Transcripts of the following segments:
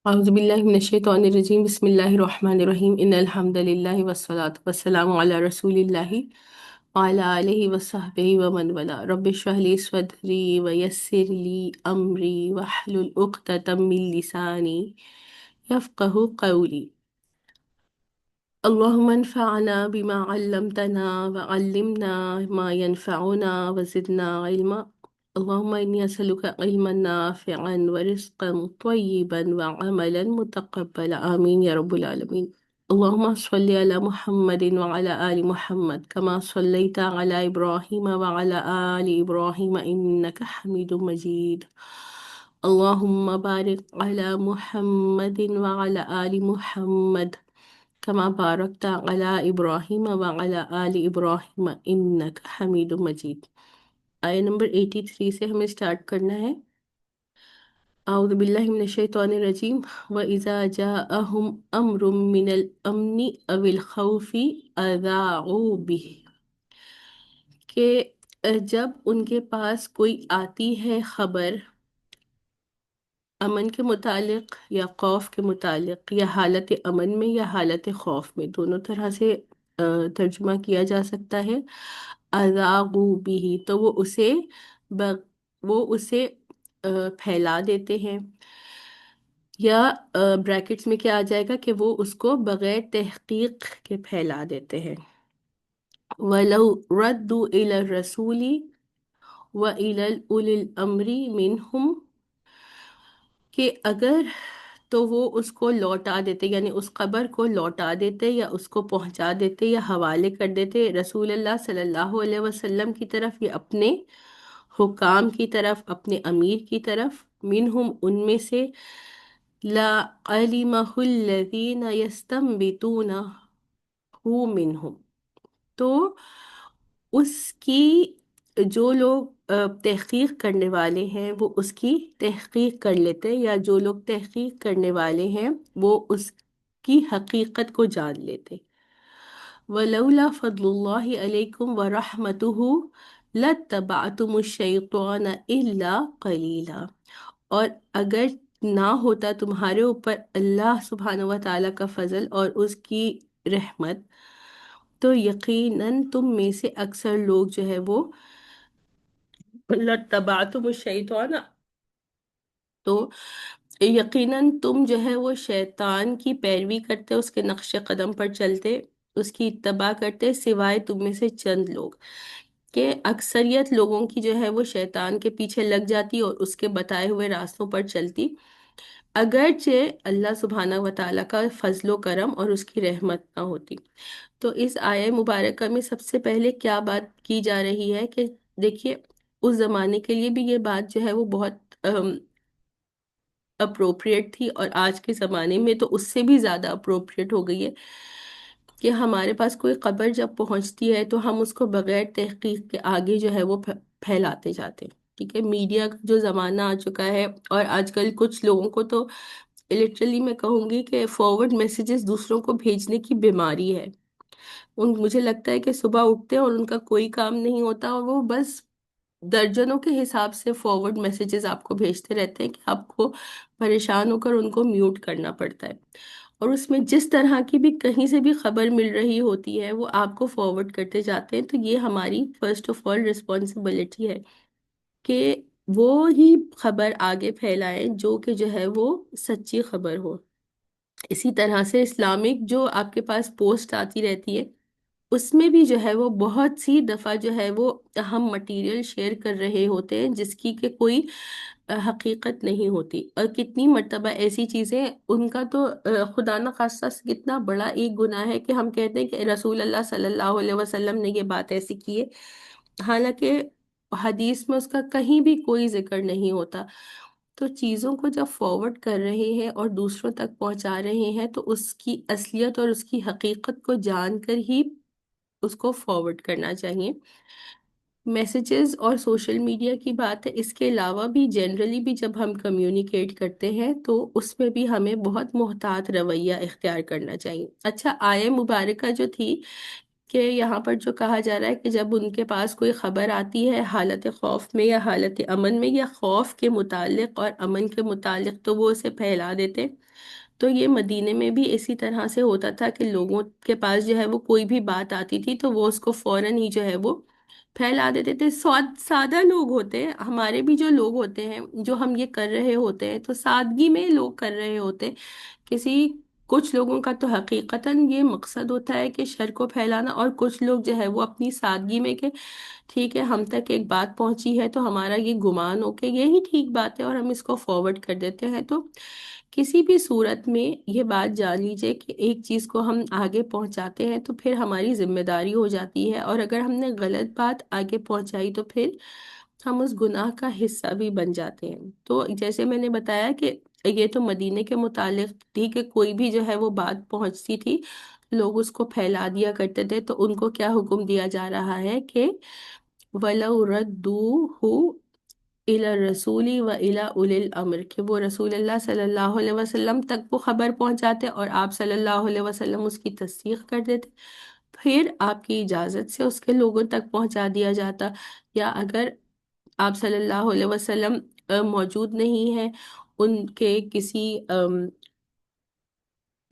أعوذ بالله من الشيطان الرجيم بسم الله الرحمن الرحيم إن الحمد لله والصلاة والسلام على رسول الله وعلى آله وصحبه ومن والاه رب اشرح لي صدري ويسر لي أمري واحلل عقدة من لساني يفقه قولي اللهم انفعنا بما علمتنا وعلمنا ما ينفعنا وزدنا علما اللهم إني أسألك علما نافعا ورزقا طيبا وعملا متقبلا آمين يا رب العالمين. اللهم صل على محمد وعلى آل محمد كما صليت على إبراهيم وعلى آل إبراهيم إنك حميد مجيد. اللهم بارك على محمد وعلى آل محمد كما باركت على إبراهيم وعلى آل إبراهيم إنك حميد مجيد. آیہ نمبر 83 سے ہمیں سٹارٹ کرنا ہے. اعوذ باللہ من الشیطان الرجیم وَإِذَا جَاءَهُمْ أَمْرٌ مِّنَ الْأَمْنِ أَوِ الْخَوْفِ أَذَاعُوا بِهِ کہ جب ان کے پاس کوئی آتی ہے خبر امن کے متعلق یا خوف کے متعلق یا حالت امن میں یا حالت خوف میں، دونوں طرح سے ترجمہ کیا جا سکتا ہے. اذاغوا بھی تو وہ اسے پھیلا دیتے ہیں، یا بریکٹس میں کیا آ جائے گا کہ وہ اس کو بغیر تحقیق کے پھیلا دیتے ہیں. وَلَوْ رَدُّوا إِلَى الرَّسُولِ وَإِلَى أُولِي الْأَمْرِ مِنْهُمْ کہ اگر تو وہ اس کو لوٹا دیتے، یعنی اس خبر کو لوٹا دیتے یا اس کو پہنچا دیتے یا حوالے کر دیتے رسول اللہ صلی اللہ علیہ وسلم کی طرف یا اپنے حکام کی طرف، اپنے امیر کی طرف. منہم ان میں سے لَعَلِمَهُ الَّذِينَ يَسْتَنبِطُونَهُ مِنْهُمْ تو اس کی جو لوگ تحقیق کرنے والے ہیں وہ اس کی تحقیق کر لیتے، یا جو لوگ تحقیق کرنے والے ہیں وہ اس کی حقیقت کو جان لیتے. وَلَوْلَا فَضْلُ اللَّهِ عَلَيْكُمْ وَرَحْمَتُهُ لَاتَّبَعْتُمُ الشَّيْطَانَ إِلَّا قَلِيلًا اور اگر نہ ہوتا تمہارے اوپر اللہ سبحانہ و تعالیٰ کا فضل اور اس کی رحمت، تو یقیناً تم میں سے اکثر لوگ جو ہے وہ لَاتَّبَعْتُمُ الشَّيْطَانَ تو یقیناً تم جو ہے وہ شیطان کی پیروی کرتے، اس کے نقش قدم پر چلتے، اس کی اتباع کرتے، سوائے تم میں سے چند لوگ. کہ اکثریت لوگوں کی جو ہے وہ شیطان کے پیچھے لگ جاتی اور اس کے بتائے ہوئے راستوں پر چلتی، اگرچہ اللہ سبحانہ و تعالیٰ کا فضل و کرم اور اس کی رحمت نہ ہوتی. تو اس آیہ مبارکہ میں سب سے پہلے کیا بات کی جا رہی ہے کہ دیکھیے اس زمانے کے لیے بھی یہ بات جو ہے وہ بہت اپروپریٹ تھی، اور آج کے زمانے میں تو اس سے بھی زیادہ اپروپریٹ ہو گئی ہے کہ ہمارے پاس کوئی خبر جب پہنچتی ہے تو ہم اس کو بغیر تحقیق کے آگے جو ہے وہ پھیلاتے جاتے ہیں. ٹھیک ہے، میڈیا کا جو زمانہ آ چکا ہے، اور آج کل کچھ لوگوں کو تو لٹرلی میں کہوں گی کہ فارورڈ میسیجز دوسروں کو بھیجنے کی بیماری ہے. مجھے لگتا ہے کہ صبح اٹھتے ہیں اور ان کا کوئی کام نہیں ہوتا، اور وہ بس درجنوں کے حساب سے فارورڈ میسیجز آپ کو بھیجتے رہتے ہیں کہ آپ کو پریشان ہو کر ان کو میوٹ کرنا پڑتا ہے. اور اس میں جس طرح کی بھی کہیں سے بھی خبر مل رہی ہوتی ہے وہ آپ کو فارورڈ کرتے جاتے ہیں. تو یہ ہماری فرسٹ آف آل رسپانسبلٹی ہے کہ وہ ہی خبر آگے پھیلائیں جو کہ جو ہے وہ سچی خبر ہو. اسی طرح سے اسلامک جو آپ کے پاس پوسٹ آتی رہتی ہے، اس میں بھی جو ہے وہ بہت سی دفعہ جو ہے وہ ہم مٹیریل شیئر کر رہے ہوتے ہیں جس کی کہ کوئی حقیقت نہیں ہوتی. اور کتنی مرتبہ ایسی چیزیں ان کا تو خدا نخواستہ کتنا بڑا ایک گناہ ہے کہ ہم کہتے ہیں کہ رسول اللہ صلی اللہ علیہ وسلم نے یہ بات ایسی کی ہے، حالانکہ حدیث میں اس کا کہیں بھی کوئی ذکر نہیں ہوتا. تو چیزوں کو جب فارورڈ کر رہے ہیں اور دوسروں تک پہنچا رہے ہیں تو اس کی اصلیت اور اس کی حقیقت کو جان کر ہی اس کو فارورڈ کرنا چاہیے. میسیجز اور سوشل میڈیا کی بات ہے، اس کے علاوہ بھی جنرلی بھی جب ہم کمیونیکیٹ کرتے ہیں تو اس میں بھی ہمیں بہت محتاط رویہ اختیار کرنا چاہیے. اچھا، آیہ مبارکہ جو تھی کہ یہاں پر جو کہا جا رہا ہے کہ جب ان کے پاس کوئی خبر آتی ہے حالت خوف میں یا حالت امن میں، یا خوف کے متعلق اور امن کے متعلق، تو وہ اسے پھیلا دیتے. تو یہ مدینے میں بھی اسی طرح سے ہوتا تھا کہ لوگوں کے پاس جو ہے وہ کوئی بھی بات آتی تھی تو وہ اس کو فوراً ہی جو ہے وہ پھیلا دیتے تھے. سادہ لوگ ہوتے ہیں ہمارے بھی، جو لوگ ہوتے ہیں جو ہم یہ کر رہے ہوتے ہیں تو سادگی میں لوگ کر رہے ہوتے. کسی کچھ لوگوں کا تو حقیقتاً یہ مقصد ہوتا ہے کہ شر کو پھیلانا، اور کچھ لوگ جو ہے وہ اپنی سادگی میں کہ ٹھیک ہے ہم تک ایک بات پہنچی ہے تو ہمارا یہ گمان ہو کہ یہی ٹھیک بات ہے اور ہم اس کو فارورڈ کر دیتے ہیں. تو کسی بھی صورت میں یہ بات جان لیجئے کہ ایک چیز کو ہم آگے پہنچاتے ہیں تو پھر ہماری ذمہ داری ہو جاتی ہے، اور اگر ہم نے غلط بات آگے پہنچائی تو پھر ہم اس گناہ کا حصہ بھی بن جاتے ہیں. تو جیسے میں نے بتایا کہ یہ تو مدینے کے متعلق تھی کہ کوئی بھی جو ہے وہ بات پہنچتی تھی لوگ اس کو پھیلا دیا کرتے تھے. تو ان کو کیا حکم دیا جا رہا ہے کہ وَلَوْ رَدُّوهُ إِلَى الرَّسُولِ وَإِلَى أُولِي الْأَمْرِ، کہ وہ رسول اللہ صلی اللہ علیہ وسلم تک وہ خبر پہنچاتے اور آپ صلی اللہ علیہ وسلم اس کی تصدیق کر دیتے. پھر آپ کی اجازت سے اس کے لوگوں تک پہنچا دیا جاتا. یا اگر آپ صلی اللہ علیہ وسلم موجود نہیں ہیں، ان کے کسی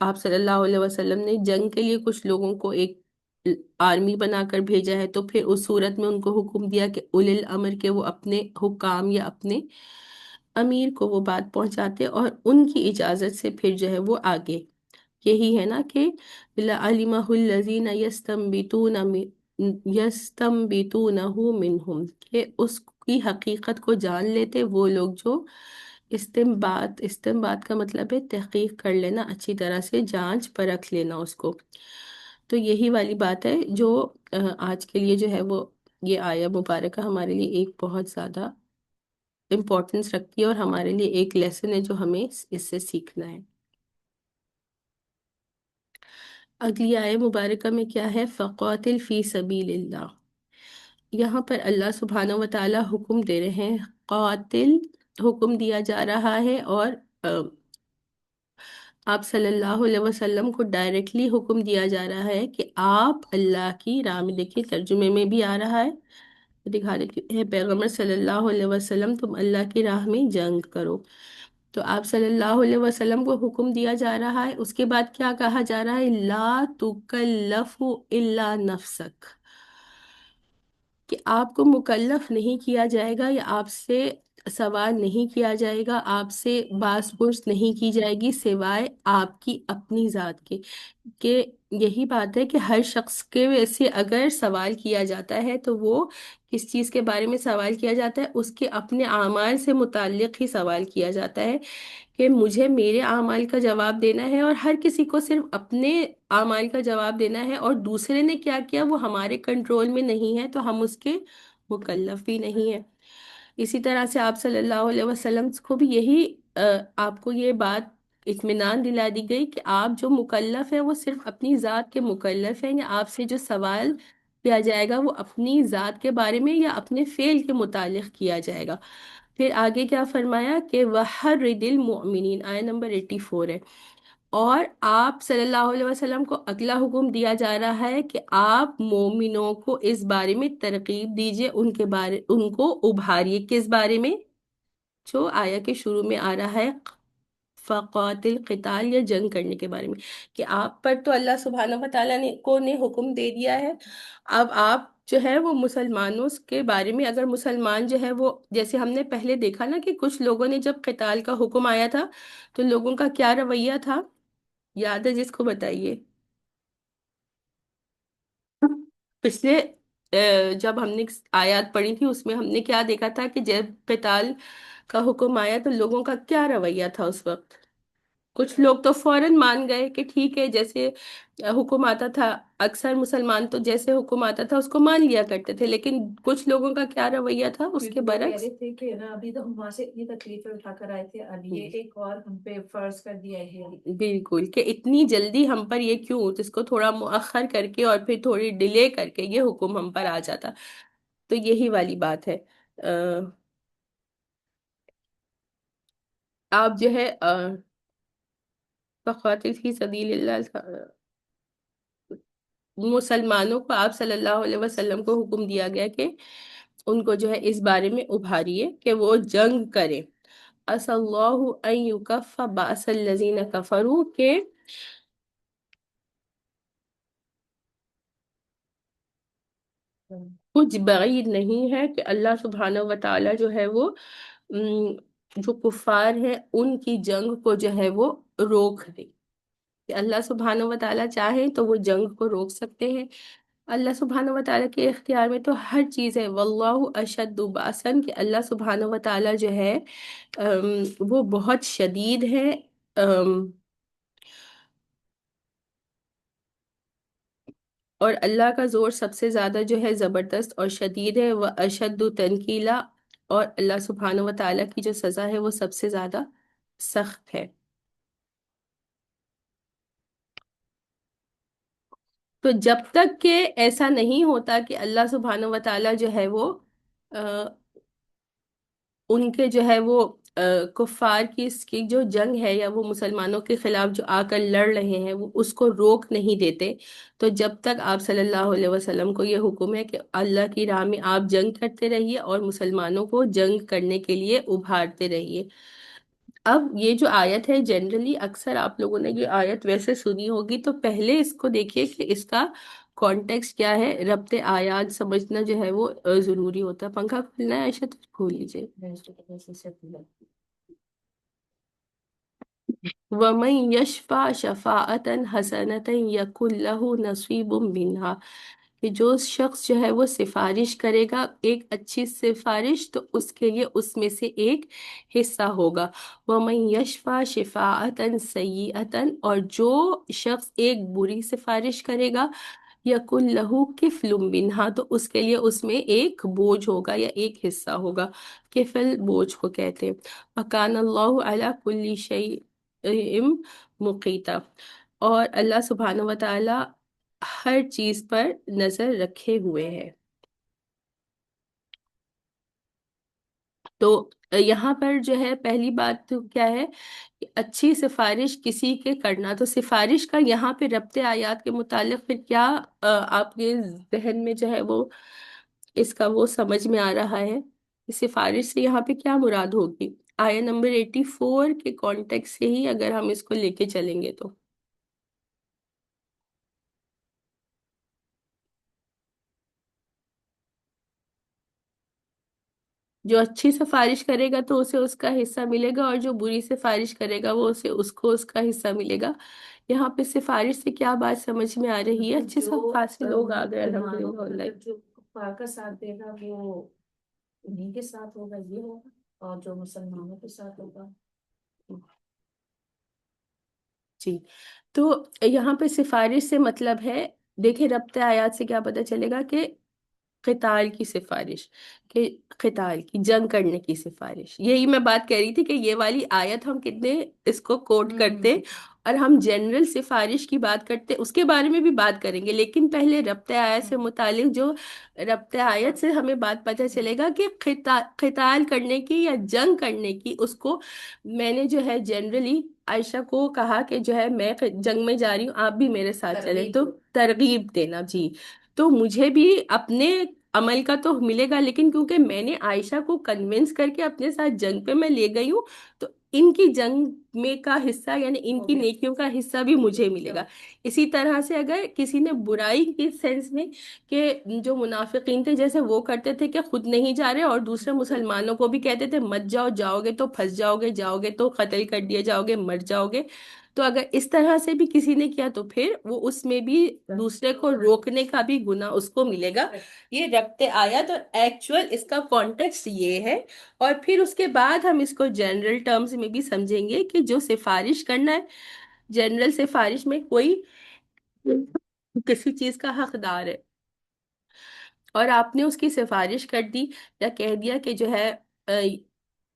آپ صلی اللہ علیہ وسلم نے جنگ کے لیے کچھ لوگوں کو ایک آرمی بنا کر بھیجا ہے، تو پھر اس صورت میں ان کو حکم دیا کہ اولی الامر کے وہ اپنے حکام یا اپنے امیر کو وہ بات پہنچاتے اور ان کی اجازت سے پھر جو ہے وہ آگے. یہی ہے نا کہ لَعَلِمَهُ الَّذِينَ يَسْتَنبِطُونَهُ مِنْهُمْ، کہ اس کی حقیقت کو جان لیتے وہ لوگ جو استنباط کا مطلب ہے تحقیق کر لینا، اچھی طرح سے جانچ پرکھ لینا اس کو. تو یہی والی بات ہے جو آج کے لیے جو ہے وہ یہ آیہ مبارکہ ہمارے لیے ایک بہت زیادہ امپورٹنس رکھتی ہے اور ہمارے لیے ایک لیسن ہے جو ہمیں اس سے سیکھنا ہے. اگلی آیہ مبارکہ میں کیا ہے؟ فَقَاتِلْ فِي سَبِيلِ اللَّهِ. یہاں پر اللہ سبحانہ و تعالی حکم دے رہے ہیں، قاتل حکم دیا جا رہا ہے، اور آپ صلی اللہ علیہ وسلم کو ڈائریکٹلی حکم دیا جا رہا ہے کہ آپ اللہ کی راہ میں، دیکھیے ترجمے میں بھی آ رہا ہے، دکھا دیتی ہوں، اے پیغمبر صلی اللہ علیہ وسلم تم اللہ کی راہ میں جنگ کرو. تو آپ صلی اللہ علیہ وسلم کو حکم دیا جا رہا ہے. اس کے بعد کیا کہا جا رہا ہے؟ لا تکلف الا نفسک، کہ آپ کو مکلف نہیں کیا جائے گا یا آپ سے سوال نہیں کیا جائے گا، آپ سے باز پرس نہیں کی جائے گی سوائے آپ کی اپنی ذات کے. کہ یہی بات ہے کہ ہر شخص کے ویسے اگر سوال کیا جاتا ہے تو وہ کس چیز کے بارے میں سوال کیا جاتا ہے؟ اس کے اپنے اعمال سے متعلق ہی سوال کیا جاتا ہے کہ مجھے میرے اعمال کا جواب دینا ہے، اور ہر کسی کو صرف اپنے اعمال کا جواب دینا ہے، اور دوسرے نے کیا کیا وہ ہمارے کنٹرول میں نہیں ہے تو ہم اس کے مکلف بھی نہیں ہیں. اسی طرح سے آپ صلی اللہ علیہ وسلم کو بھی یہی آپ کو یہ بات اطمینان دلا دی گئی کہ آپ جو مکلف ہیں وہ صرف اپنی ذات کے مکلف ہیں، یا آپ سے جو سوال کیا جائے گا وہ اپنی ذات کے بارے میں یا اپنے فعل کے متعلق کیا جائے گا. پھر آگے کیا فرمایا کہ وَحَرِّدِ الْمُؤْمِنِينَ، آیہ نمبر 84 ہے. اور آپ صلی اللہ علیہ وسلم کو اگلا حکم دیا جا رہا ہے کہ آپ مومنوں کو اس بارے میں ترغیب دیجئے، ان کو ابھاریے. کس بارے میں؟ جو آیہ کے شروع میں آ رہا ہے، فقاتل، قتال یا جنگ کرنے کے بارے میں، کہ آپ پر تو اللہ سبحانہ و تعالیٰ نے حکم دے دیا ہے. اب آپ جو ہے وہ مسلمانوں کے بارے میں، اگر مسلمان جو ہے وہ، جیسے ہم نے پہلے دیکھا نا کہ کچھ لوگوں نے جب قتال کا حکم آیا تھا تو لوگوں کا کیا رویہ تھا، یاد ہے جس کو بتائیے. پچھلے جب ہم نے آیات پڑھی تھی اس میں ہم نے کیا دیکھا تھا کہ جب قتال کا حکم آیا تو لوگوں کا کیا رویہ تھا اس وقت؟ کچھ لوگ تو فوراً مان گئے کہ ٹھیک ہے، جیسے حکم آتا تھا، اکثر مسلمان تو جیسے حکم آتا تھا اس کو مان لیا کرتے تھے، لیکن کچھ لوگوں کا کیا رویہ تھا اس کے برعکس؟ کہہ رہے تھے کہ نا ابھی تو ہم وہاں سے اتنی تکلیفیں اٹھا کر آئے تھے، اب یہ ایک اور ہم پہ فرض کر دیا ہے. بالکل، کہ اتنی جلدی ہم پر یہ کیوں، اس کو تھوڑا مؤخر کر کے اور پھر تھوڑی ڈیلے کر کے یہ حکم ہم پر آ جاتا. تو یہی والی بات ہے. آپ جو ہے فقاتل فی سبیل اللہ مسلمانوں کو آپ صلی اللہ علیہ وسلم کو حکم دیا گیا کہ ان کو جو ہے اس بارے میں ابھاریے کہ وہ جنگ کرے. عسى الله ان يكف بأس الذين كفروا کہ کچھ بعید نہیں ہے کہ اللہ سبحانہ و تعالی جو ہے وہ جو کفار ہیں ان کی جنگ کو جو ہے وہ روک دے. کہ اللہ سبحانہ و تعالی چاہیں تو وہ جنگ کو روک سکتے ہیں. اللہ سبحانہ و تعالیٰ کے اختیار میں تو ہر چیز ہے. واللہ اشد باسن کہ اللہ سبحانہ و تعالیٰ جو ہے وہ بہت شدید ہے. اور اللہ کا زور سب سے زیادہ جو ہے زبردست اور شدید ہے. وہ اشد تنکیلا اور اللہ سبحانہ و تعالیٰ کی جو سزا ہے وہ سب سے زیادہ سخت ہے. تو جب تک کہ ایسا نہیں ہوتا کہ اللہ سبحانہ و تعالیٰ جو ہے وہ ان کے جو ہے وہ کفار کی اس کی جو جنگ ہے یا وہ مسلمانوں کے خلاف جو آ کر لڑ رہے ہیں وہ اس کو روک نہیں دیتے. تو جب تک آپ صلی اللہ علیہ وسلم کو یہ حکم ہے کہ اللہ کی راہ میں آپ جنگ کرتے رہیے اور مسلمانوں کو جنگ کرنے کے لیے ابھارتے رہیے. اب یہ جو آیت ہے جنرلی اکثر آپ لوگوں نے یہ آیت ویسے سنی ہوگی تو پہلے اس کو دیکھیے کہ اس کا کانٹیکسٹ کیا ہے. ربط آیات سمجھنا جو ہے وہ ضروری ہوتا ہے. پنکھا کھلنا ہے عائشہ تو کھول لیجیے. وَمَن يَشْفَعْ شَفَاعَةً حَسَنَةً يَكُنْ لَهُ نَصِيبٌ مِّنْهَا کہ جو شخص جو ہے وہ سفارش کرے گا ایک اچھی سفارش تو اس کے لیے اس میں سے ایک حصہ ہوگا. وَمَن يَشْفَعْ شِفَاعَةً سَيِّئَةً اور جو شخص ایک بری سفارش کرے گا یکن لہو کفل منہا تو اس کے لیے اس میں ایک بوجھ ہوگا یا ایک حصہ ہوگا. کفل بوجھ کو کہتے ہیں. وَكَانَ اللَّهُ عَلَى كُلِّ شَيْءٍ مُقِیتًا اور اللہ سبحانہ و تعالی ہر چیز پر نظر رکھے ہوئے ہے. تو یہاں پر جو ہے پہلی بات تو کیا ہے کہ اچھی سفارش کسی کے کرنا. تو سفارش کا یہاں پہ ربط آیات کے متعلق پھر کیا آپ کے ذہن میں جو ہے وہ اس کا وہ سمجھ میں آ رہا ہے کہ سفارش سے یہاں پہ کیا مراد ہوگی. آیا نمبر 84 کے کانٹیکس سے ہی اگر ہم اس کو لے کے چلیں گے تو جو اچھی سفارش کرے گا تو اسے اس کا حصہ ملے گا اور جو بری سفارش کرے گا وہ اسے اس کو اس کا حصہ ملے گا. یہاں پہ سفارش سے کیا بات سمجھ میں آ رہی ہے. اچھے سب خاصے لوگ آ گئے الحمدللہ آن لائن. جو کفار کا ساتھ دے گا وہ انہیں کے ساتھ ہوگا یہ ہوگا اور جو مسلمانوں کے ساتھ ہوگا. جی تو یہاں پہ سفارش سے مطلب ہے دیکھیں ربط آیات سے کیا پتہ چلے گا کہ قتال کی سفارش کہ قتال کی جنگ کرنے کی سفارش. یہی میں بات کہہ رہی تھی کہ یہ والی آیت ہم کتنے اس کو کوٹ کرتے اور ہم جنرل سفارش کی بات کرتے اس کے بارے میں بھی بات کریں گے لیکن پہلے ربط آیت سے متعلق جو ربط آیت سے ہمیں بات پتہ چلے گا کہ قتال کرنے کی یا جنگ کرنے کی اس کو میں نے جو ہے جنرلی عائشہ کو کہا کہ جو ہے میں جنگ میں جا رہی ہوں آپ بھی میرے ساتھ چلیں تو ترغیب دینا. جی تو مجھے بھی اپنے عمل کا تو ملے گا لیکن کیونکہ میں نے عائشہ کو کنونس کر کے اپنے ساتھ جنگ پہ میں لے گئی ہوں تو ان کی جنگ میں کا حصہ یعنی ان کی نیکیوں کا حصہ بھی مجھے ملے گا. اسی طرح سے اگر کسی نے برائی کی سینس میں کہ جو منافقین تھے جیسے وہ کرتے تھے کہ خود نہیں جا رہے اور دوسرے مسلمانوں کو بھی کہتے تھے مت جاؤ جاؤ گے تو پھنس جاؤ گے تو قتل کر دیے جاؤ گے مر جاؤ گے. تو اگر اس طرح سے بھی کسی نے کیا تو پھر وہ اس میں بھی دوسرے کو روکنے کا بھی گناہ اس کو ملے گا. یہ ربط آیت اور ایکچوئل اس کا کانٹیکسٹ یہ ہے اور پھر اس کے بعد ہم اس کو جنرل ٹرمز میں بھی سمجھیں گے کہ جو سفارش کرنا ہے جنرل سفارش میں کوئی کسی چیز کا حقدار ہے اور آپ نے اس کی سفارش کر دی یا کہہ دیا کہ جو ہے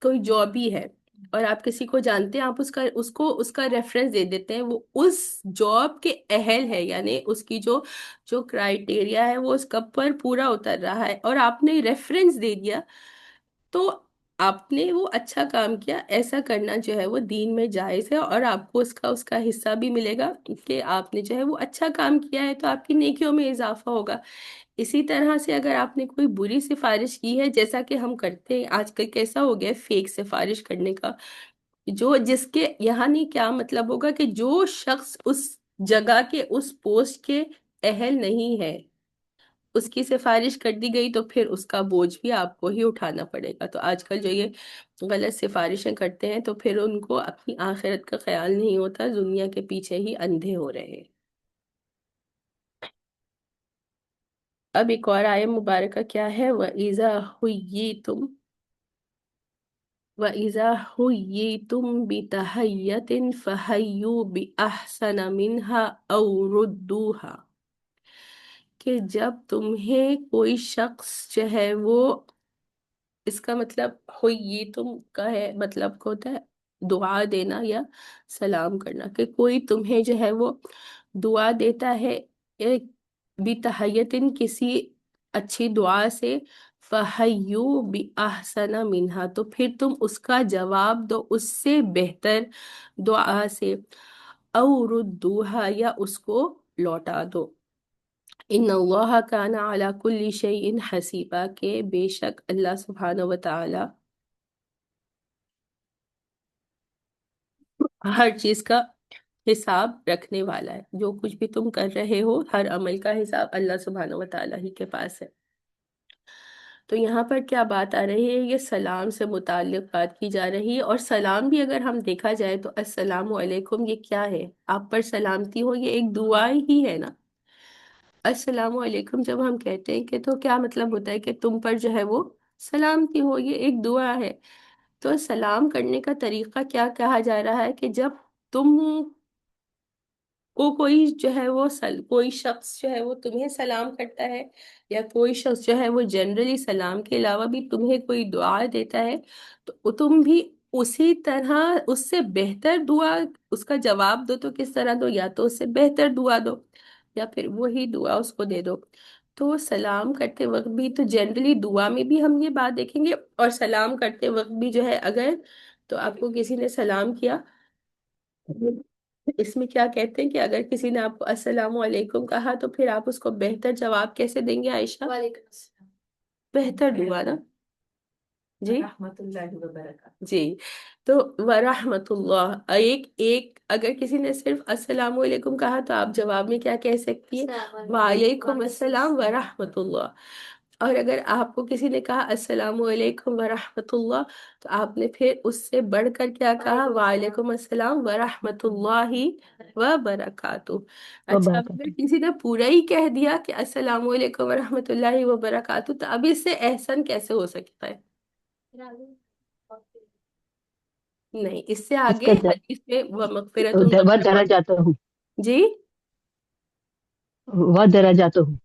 کوئی جاب ہی ہے اور آپ کسی کو جانتے ہیں آپ اس کا ریفرنس دے دیتے ہیں وہ اس جاب کے اہل ہے یعنی اس کی جو کرائٹیریا ہے وہ اس کا پر پورا اتر رہا ہے اور آپ نے ریفرنس دے دیا تو آپ نے وہ اچھا کام کیا، ایسا کرنا جو ہے وہ دین میں جائز ہے، اور آپ کو اس کا حصہ بھی ملے گا کہ آپ نے جو ہے وہ اچھا کام کیا ہے، تو آپ کی نیکیوں میں اضافہ ہوگا۔ اسی طرح سے اگر آپ نے کوئی بری سفارش کی ہے، جیسا کہ ہم کرتے ہیں آج کل، کیسا ہو گیا فیک سفارش کرنے کا، جو جس کے یہاں نہیں کیا مطلب ہوگا کہ جو شخص اس جگہ کے اس پوسٹ کے اہل نہیں ہے، اس کی سفارش کر دی گئی، تو پھر اس کا بوجھ بھی آپ کو ہی اٹھانا پڑے گا۔ تو آج کل جو یہ غلط سفارشیں کرتے ہیں، تو پھر ان کو اپنی آخرت کا خیال نہیں ہوتا، دنیا کے پیچھے ہی اندھے ہو رہے ہیں۔ اب ایک اور آیت مبارکہ کیا ہے، وَإِذَا حُيِّيتُمْ وَإِذَا حُيِّيتُمْ بِتَحِيَّةٍ فَحَيُّوا بِأَحْسَنَ مِنْهَا أَوْ رُدُّوهَا، کہ جب تمہیں کوئی شخص جو ہے وہ، اس کا مطلب ہوئی تم کا ہے، مطلب کو ہوتا ہے دعا دینا یا سلام کرنا، کہ کوئی تمہیں جو ہے وہ دعا دیتا ہے ایک بتحیتن کسی اچھی دعا سے، فحیو بأحسن منہا، تو پھر تم اس کا جواب دو اس سے بہتر دعا سے، او ردوہا، یا اس کو لوٹا دو۔ ان اللہ کان علی کل شیء حسیبا، کہ بے شک اللہ سبحانہ و تعالی ہر چیز کا حساب رکھنے والا ہے، جو کچھ بھی تم کر رہے ہو ہر عمل کا حساب اللہ سبحانہ و تعالی ہی کے پاس ہے۔ تو یہاں پر کیا بات آ رہی ہے، یہ سلام سے متعلق بات کی جا رہی ہے، اور سلام بھی اگر ہم دیکھا جائے تو السلام علیکم یہ کیا ہے، آپ پر سلامتی ہو، یہ ایک دعا ہی ہے نا۔ السلام علیکم جب ہم کہتے ہیں کہ تو کیا مطلب ہوتا ہے کہ تم پر جو ہے وہ سلامتی ہو، یہ ایک دعا ہے۔ تو سلام کرنے کا طریقہ کیا کہا جا رہا ہے، کہ جب تم کو کوئی جو ہے وہ کوئی شخص جو ہے وہ تمہیں سلام کرتا ہے، یا کوئی شخص جو ہے وہ جنرلی سلام کے علاوہ بھی تمہیں کوئی دعا دیتا ہے، تو تم بھی اسی طرح اس سے بہتر دعا، اس کا جواب دو، تو کس طرح دو، یا تو اس سے بہتر دعا دو، یا پھر وہی دعا اس کو دے دو۔ تو سلام کرتے وقت بھی تو جنرلی دعا میں بھی ہم یہ بات دیکھیں گے، اور سلام کرتے وقت بھی جو ہے اگر تو آپ کو کسی نے سلام کیا، اس میں کیا کہتے ہیں کہ اگر کسی نے آپ کو السلام علیکم کہا، تو پھر آپ اس کو بہتر جواب کیسے دیں گے عائشہ؟ وعلیکم السلام، بہتر دعا نا جی، رحمت اللہ وبرکاتہ جی۔ تو ورحمت اللہ، ایک اگر کسی نے صرف السلام علیکم کہا، تو آپ جواب میں کیا کہہ سکتی ہیں، وعلیکم السلام ورحمت اللہ۔ اور اگر آپ کو کسی نے کہا السلام علیکم ورحمت اللہ، تو آپ نے پھر اس سے بڑھ کر کیا کہا، وعلیکم السلام ورحمت اللہ وبرکاتہ۔ اچھا، اب اگر وبرکاتہ۔ کسی نے پورا ہی کہہ دیا کہ السلام علیکم ورحمت اللہ وبرکاتہ، تو اب اس سے احسن کیسے ہو سکتا ہے؟ نہیں، اس سے اس آگے کا حدیث میں وَمَغْفِرَةٌ وہ وَرَحْمَةٌ۔ درجات ہوں، جی، وہ درجات ہوں،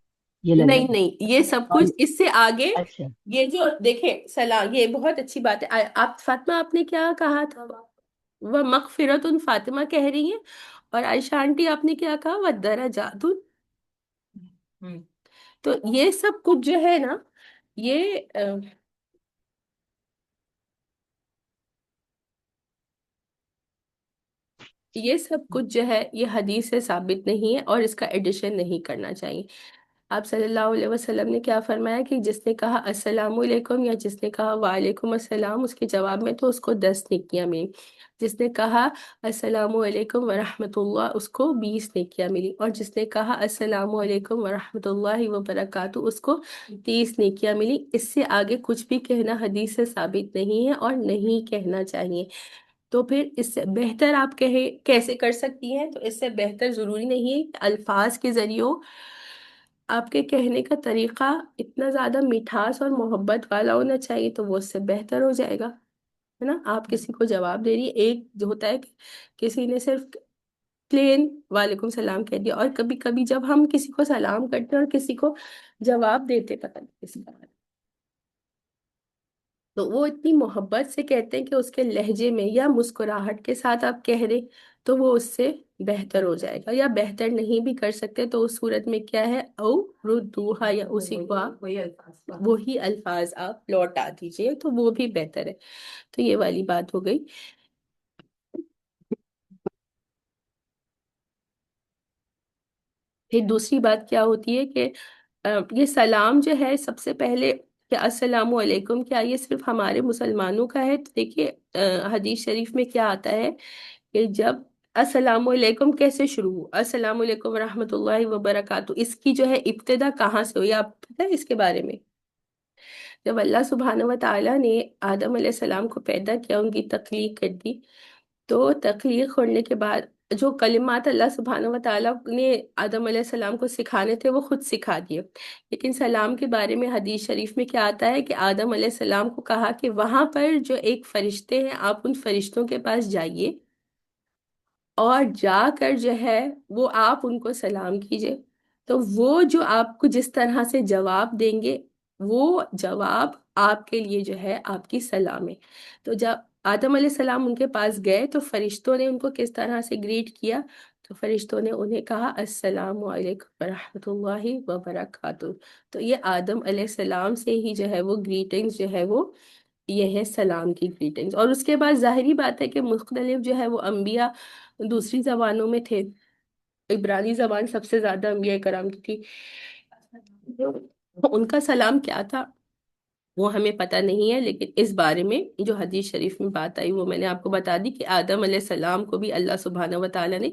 یہ لگ نہیں رہا نہیں، یہ سب ہے۔ کچھ اس سے آگے، اچھا، یہ جو دیکھیں سلام، یہ بہت اچھی بات ہے۔ آپ فاطمہ، آپ نے کیا کہا تھا، وَمَغْفِرَةٌ، فاطمہ کہہ رہی ہیں، اور عائشہ آنٹی آپ نے کیا کہا، وَالدَّرَجَاتُ۔ تو یہ سب کچھ جو ہے نا، یہ یہ سب کچھ جو ہے یہ حدیث سے ثابت نہیں ہے، اور اس کا ایڈیشن نہیں کرنا چاہیے۔ آپ صلی اللہ علیہ وسلم نے کیا فرمایا کہ جس نے کہا السلام علیکم، یا جس نے کہا وعلیکم السلام، اس کے جواب میں تو اس کو 10 نیکیاں ملی۔ جس نے کہا السلام علیکم ورحمۃ اللہ، اس کو 20 نیکیاں ملی، اور جس نے کہا السلام علیکم ورحمۃ اللہ وبرکاتہ، اس کو 30 نیکیاں ملی۔ اس سے آگے کچھ بھی کہنا حدیث سے ثابت نہیں ہے، اور نہیں کہنا چاہیے۔ تو پھر اس سے بہتر آپ کیسے کر سکتی ہیں، تو اس سے بہتر ضروری نہیں ہے کہ الفاظ کے ذریعے آپ کے کہنے کا طریقہ اتنا زیادہ مٹھاس اور محبت والا ہونا چاہیے، تو وہ اس سے بہتر ہو جائے گا، ہے نا۔ آپ کسی کو جواب دے رہی ہے، ایک جو ہوتا ہے کہ کسی نے صرف پلین وعلیکم السلام کہہ دیا، اور کبھی کبھی جب ہم کسی کو سلام کرتے ہیں اور کسی کو جواب دیتے، پتہ نہیں کس کا، تو وہ اتنی محبت سے کہتے ہیں کہ اس کے لہجے میں یا مسکراہٹ کے ساتھ آپ کہہ رہے، تو وہ اس سے بہتر ہو جائے گا، یا بہتر نہیں بھی کر سکتے تو اس صورت میں کیا ہے، او ردوہا، یا اسی کو آپ وہی الفاظ آپ لوٹا دیجئے، تو وہ بھی بہتر ہے۔ تو یہ والی بات ہو گئی۔ پھر دوسری بات کیا ہوتی ہے کہ یہ سلام جو ہے سب سے پہلے کہ السلام علیکم، کیا یہ صرف ہمارے مسلمانوں کا ہے؟ تو دیکھیے حدیث شریف میں کیا آتا ہے کہ جب السلام علیکم کیسے شروع ہو، السلام علیکم ورحمۃ اللہ وبرکاتہ، اس کی جو ہے ابتدا کہاں سے ہوئی، آپ پتہ ہے اس کے بارے میں؟ جب اللہ سبحانہ و تعالیٰ نے آدم علیہ السلام کو پیدا کیا، ان کی تخلیق کر دی، تو تخلیق ہونے کے بعد جو کلمات اللہ سبحانہ و تعالیٰ نے آدم علیہ السلام کو سکھانے تھے وہ خود سکھا دیے، لیکن سلام کے بارے میں حدیث شریف میں کیا آتا ہے کہ آدم علیہ السلام کو کہا کہ وہاں پر جو ایک فرشتے ہیں آپ ان فرشتوں کے پاس جائیے، اور جا کر جو ہے وہ آپ ان کو سلام کیجئے، تو وہ جو آپ کو جس طرح سے جواب دیں گے وہ جواب آپ کے لیے جو ہے آپ کی سلام ہے۔ تو جب آدم علیہ السلام ان کے پاس گئے تو فرشتوں نے ان کو کس طرح سے گریٹ کیا؟ تو فرشتوں نے انہیں کہا السلام علیکم ورحمۃ اللہ وبرکاتہ۔ تو یہ آدم علیہ السلام سے ہی جو ہے وہ گریٹنگز جو ہے وہ یہ ہے سلام کی گریٹنگز۔ اور اس کے بعد ظاہری بات ہے کہ مختلف جو ہے وہ انبیاء دوسری زبانوں میں تھے، عبرانی زبان سب سے زیادہ انبیاء کرام کی تھی، ان کا سلام کیا تھا وہ ہمیں پتہ نہیں ہے، لیکن اس بارے میں جو حدیث شریف میں بات آئی وہ میں نے آپ کو بتا دی کہ آدم علیہ السلام کو بھی اللہ سبحانہ و تعالیٰ نے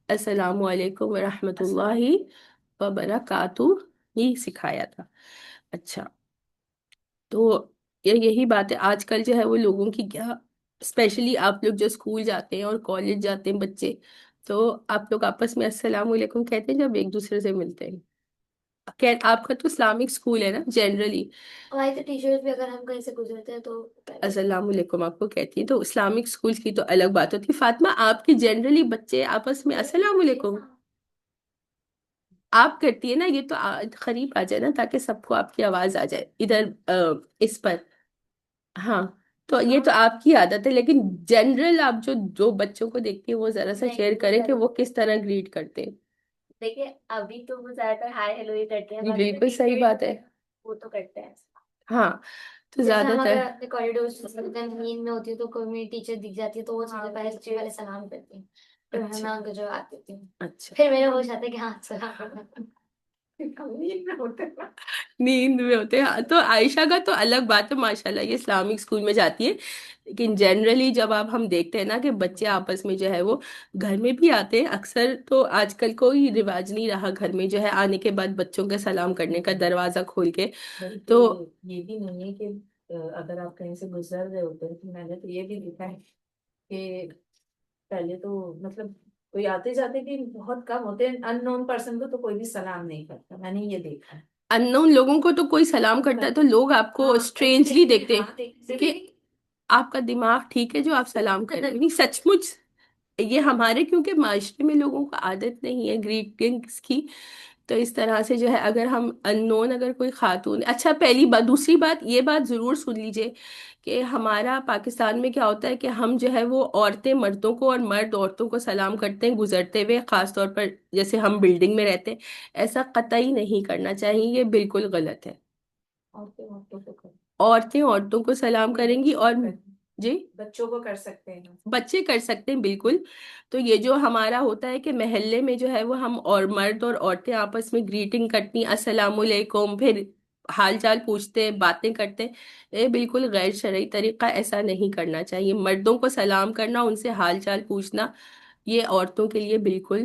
السلام علیکم ورحمۃ اللہ وبرکاتہ ہی سکھایا تھا۔ اچھا، تو یہی بات ہے آج کل جو ہے وہ لوگوں کی کیا، اسپیشلی آپ لوگ جو اسکول جاتے ہیں اور کالج جاتے ہیں بچے، تو آپ لوگ آپس میں السلام علیکم کہتے ہیں جب ایک دوسرے سے ملتے ہیں؟ آپ کا تو اسلامک اسکول ہے نا جنرلی؟ ہماری تو ٹیچرز بھی اگر ہم کہیں سے گزرتے ہیں تو السلام علیکم آپ کو کہتی ہیں، تو اسلامک اسکول کی تو الگ بات ہوتی ہے۔ فاطمہ آپ کی جنرلی بچے آپس میں السلام علیکم آپ کرتی ہے نا؟ یہ تو قریب آ جائے نا تاکہ سب کو آپ کی آواز آ جائے ادھر اس پر۔ ہاں، تو یہ تو آپ کی عادت ہے، لیکن جنرل آپ جو جو بچوں کو دیکھتی ہیں وہ ذرا سا شیئر کریں کہ وہ کس طرح گریٹ کرتے ہیں۔ دیکھیے ابھی تو وہ زیادہ تر ہائی ہیلو ہی کرتے ہیں، جی باقی بالکل صحیح بات ہے۔ وہ تو کرتے ہیں۔ ہاں، تو جیسے زیادہ ہم تر اگر اپنے کوریڈور نیند میں ہوتی ہے تو کوئی میری ٹیچر دکھ جاتی ہے تو وہ چیزیں پہلے سب سے پہلے سلام کرتی ہیں، پھر میں ان کو جواب دیتی ہوں، اچھا پھر میرا ہوش آتا ہے کہ ہاں سلام نیند میں ہوتے ہیں۔ تو عائشہ کا تو الگ بات ہے، ماشاءاللہ یہ اسلامک اسکول میں جاتی ہے، لیکن جنرلی جب آپ ہم دیکھتے ہیں نا کہ بچے آپس میں جو ہے وہ گھر میں بھی آتے ہیں اکثر، تو آج کل کوئی رواج نہیں رہا گھر میں جو ہے آنے کے بعد بچوں کے سلام کرنے کا دروازہ کھول کے۔ تو یہ بھی نہیں ہے کہ اگر آپ کہیں سے گزر رہے ہوتے ہیں تو میں نے تو یہ بھی دیکھا ہے کہ پہلے تو مطلب کوئی آتے جاتے بھی بہت کم ہوتے ہیں، ان نون پرسن کو تو کوئی بھی سلام نہیں کرتا، میں نے یہ دیکھا ہے۔ ان نون لوگوں کو تو کوئی سلام کرتا ہے تو لوگ آپ کو اسٹرینجلی دیکھتے ہیں کہ آپ کا دماغ ٹھیک ہے جو آپ سلام کر رہے ہیں؟ سچ مچ یہ ہمارے کیونکہ معاشرے میں لوگوں کو عادت نہیں ہے گریٹنگس کی، تو اس طرح سے جو ہے اگر ہم ان نون اگر کوئی خاتون، اچھا پہلی بات، دوسری بات یہ بات ضرور سن لیجئے کہ ہمارا پاکستان میں کیا ہوتا ہے کہ ہم جو ہے وہ عورتیں مردوں کو اور مرد عورتوں کو سلام کرتے ہیں گزرتے ہوئے، خاص طور پر جیسے ہم بلڈنگ میں رہتے ہیں، ایسا قطعی نہیں کرنا چاہیے، یہ بالکل غلط ہے۔ عورتیں عورتوں کو سلام کریں گی اور جی بچوں کو کر سکتے ہیں، بچے کر سکتے ہیں بالکل۔ تو یہ جو ہمارا ہوتا ہے کہ محلے میں جو ہے وہ ہم اور مرد اور عورتیں آپس میں گریٹنگ کرتی ہیں السلام علیکم، پھر حال چال پوچھتے ہیں، باتیں کرتے ہیں، یہ بالکل غیر شرعی طریقہ، ایسا نہیں کرنا چاہیے۔ مردوں کو سلام کرنا، ان سے حال چال پوچھنا، یہ عورتوں کے لیے بالکل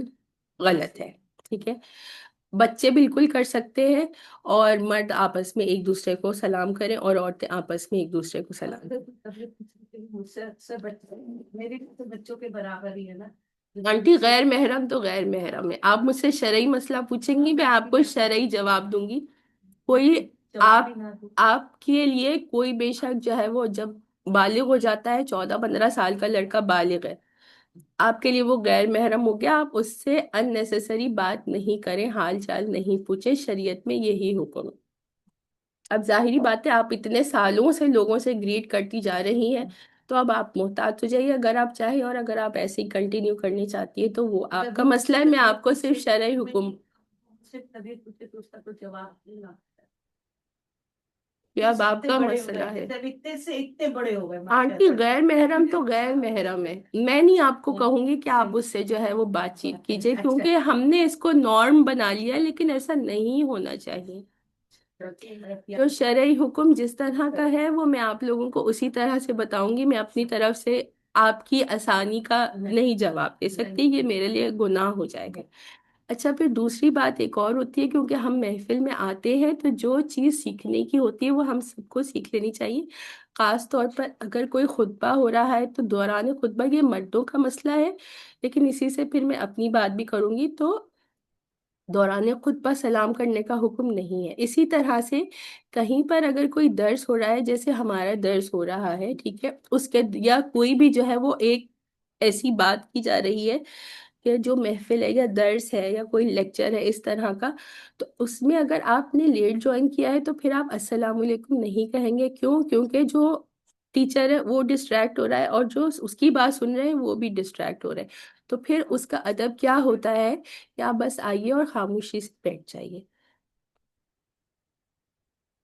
غلط ہے، ٹھیک ہے؟ بچے بالکل کر سکتے ہیں، اور مرد آپس میں ایک دوسرے کو سلام کریں اور عورتیں آپس میں ایک دوسرے کو سلام کریں۔ مجھ سے اکثر میرے تو بچوں کے برابر ہی ہے نا۔ آنٹی غیر محرم تو غیر محرم ہے، آپ مجھ سے شرعی مسئلہ پوچھیں گی میں آپ کو شرعی جواب دوں گی۔ کوئی آپ آپ کے لیے کوئی بے شک جو ہے وہ جب بالغ ہو جاتا ہے، 14-15 سال کا لڑکا بالغ ہے، آپ کے لیے وہ غیر محرم ہو گیا، آپ اس سے ان نیسیسری بات نہیں کریں، حال چال نہیں پوچھیں، شریعت میں یہی حکم ہے۔ اب ظاہری بات ہے آپ اتنے سالوں سے لوگوں سے گریٹ کرتی جا رہی ہیں تو اب آپ محتاط ہو جائیے اگر آپ چاہیں، اور اگر آپ ایسے ہی کنٹینیو کرنی چاہتی ہے تو وہ آپ کا مسئلہ ہے، میں آپ کو صرف شرعی حکم، صرف طبیعت پوچھے تو اس کا کوئی جواب نہیں لاتا. یہ اب آپ اتنے کا بڑے ہو مسئلہ گئے، ہے. جب اتنے سے اتنے بڑے ہو گئے آنٹی غیر محرم تو غیر محرم ہے، میں نہیں آپ کو کہوں گی کہ آپ اس سے جو ہے وہ بات چیت کیجیے، کیونکہ ہم نے اس کو نارم بنا لیا ہے، لیکن ایسا نہیں ہونا چاہیے. تو شرعی حکم جس طرح کا ہے وہ میں آپ لوگوں کو اسی طرح سے بتاؤں گی. میں اپنی طرف سے آپ کی آسانی کا نہیں جواب دے سکتی، یہ میرے لیے گناہ ہو جائے گا. اچھا، پھر دوسری بات ایک اور ہوتی ہے، کیونکہ ہم محفل میں آتے ہیں تو جو چیز سیکھنے کی ہوتی ہے وہ ہم سب کو سیکھ لینی چاہیے. خاص طور پر اگر کوئی خطبہ ہو رہا ہے تو دوران خطبہ، یہ مردوں کا مسئلہ ہے لیکن اسی سے پھر میں اپنی بات بھی کروں گی، تو دوران خطبہ سلام کرنے کا حکم نہیں ہے. اسی طرح سے کہیں پر اگر کوئی درس ہو رہا ہے، جیسے ہمارا درس ہو رہا ہے، ٹھیک ہے، اس کے یا کوئی بھی جو ہے وہ ایک ایسی بات کی جا رہی ہے کہ جو محفل ہے یا درس ہے یا کوئی لیکچر ہے اس طرح کا، تو اس میں اگر آپ نے لیٹ جوائن کیا ہے تو پھر آپ السلام علیکم نہیں کہیں گے. کیوں؟ کیونکہ جو ٹیچر ہے وہ ڈسٹریکٹ ہو رہا ہے اور جو اس کی بات سن رہے ہیں وہ بھی ڈسٹریکٹ ہو رہے ہیں. تو پھر اس کا ادب کیا ہوتا ہے کہ آپ بس آئیے اور خاموشی سے بیٹھ جائیے.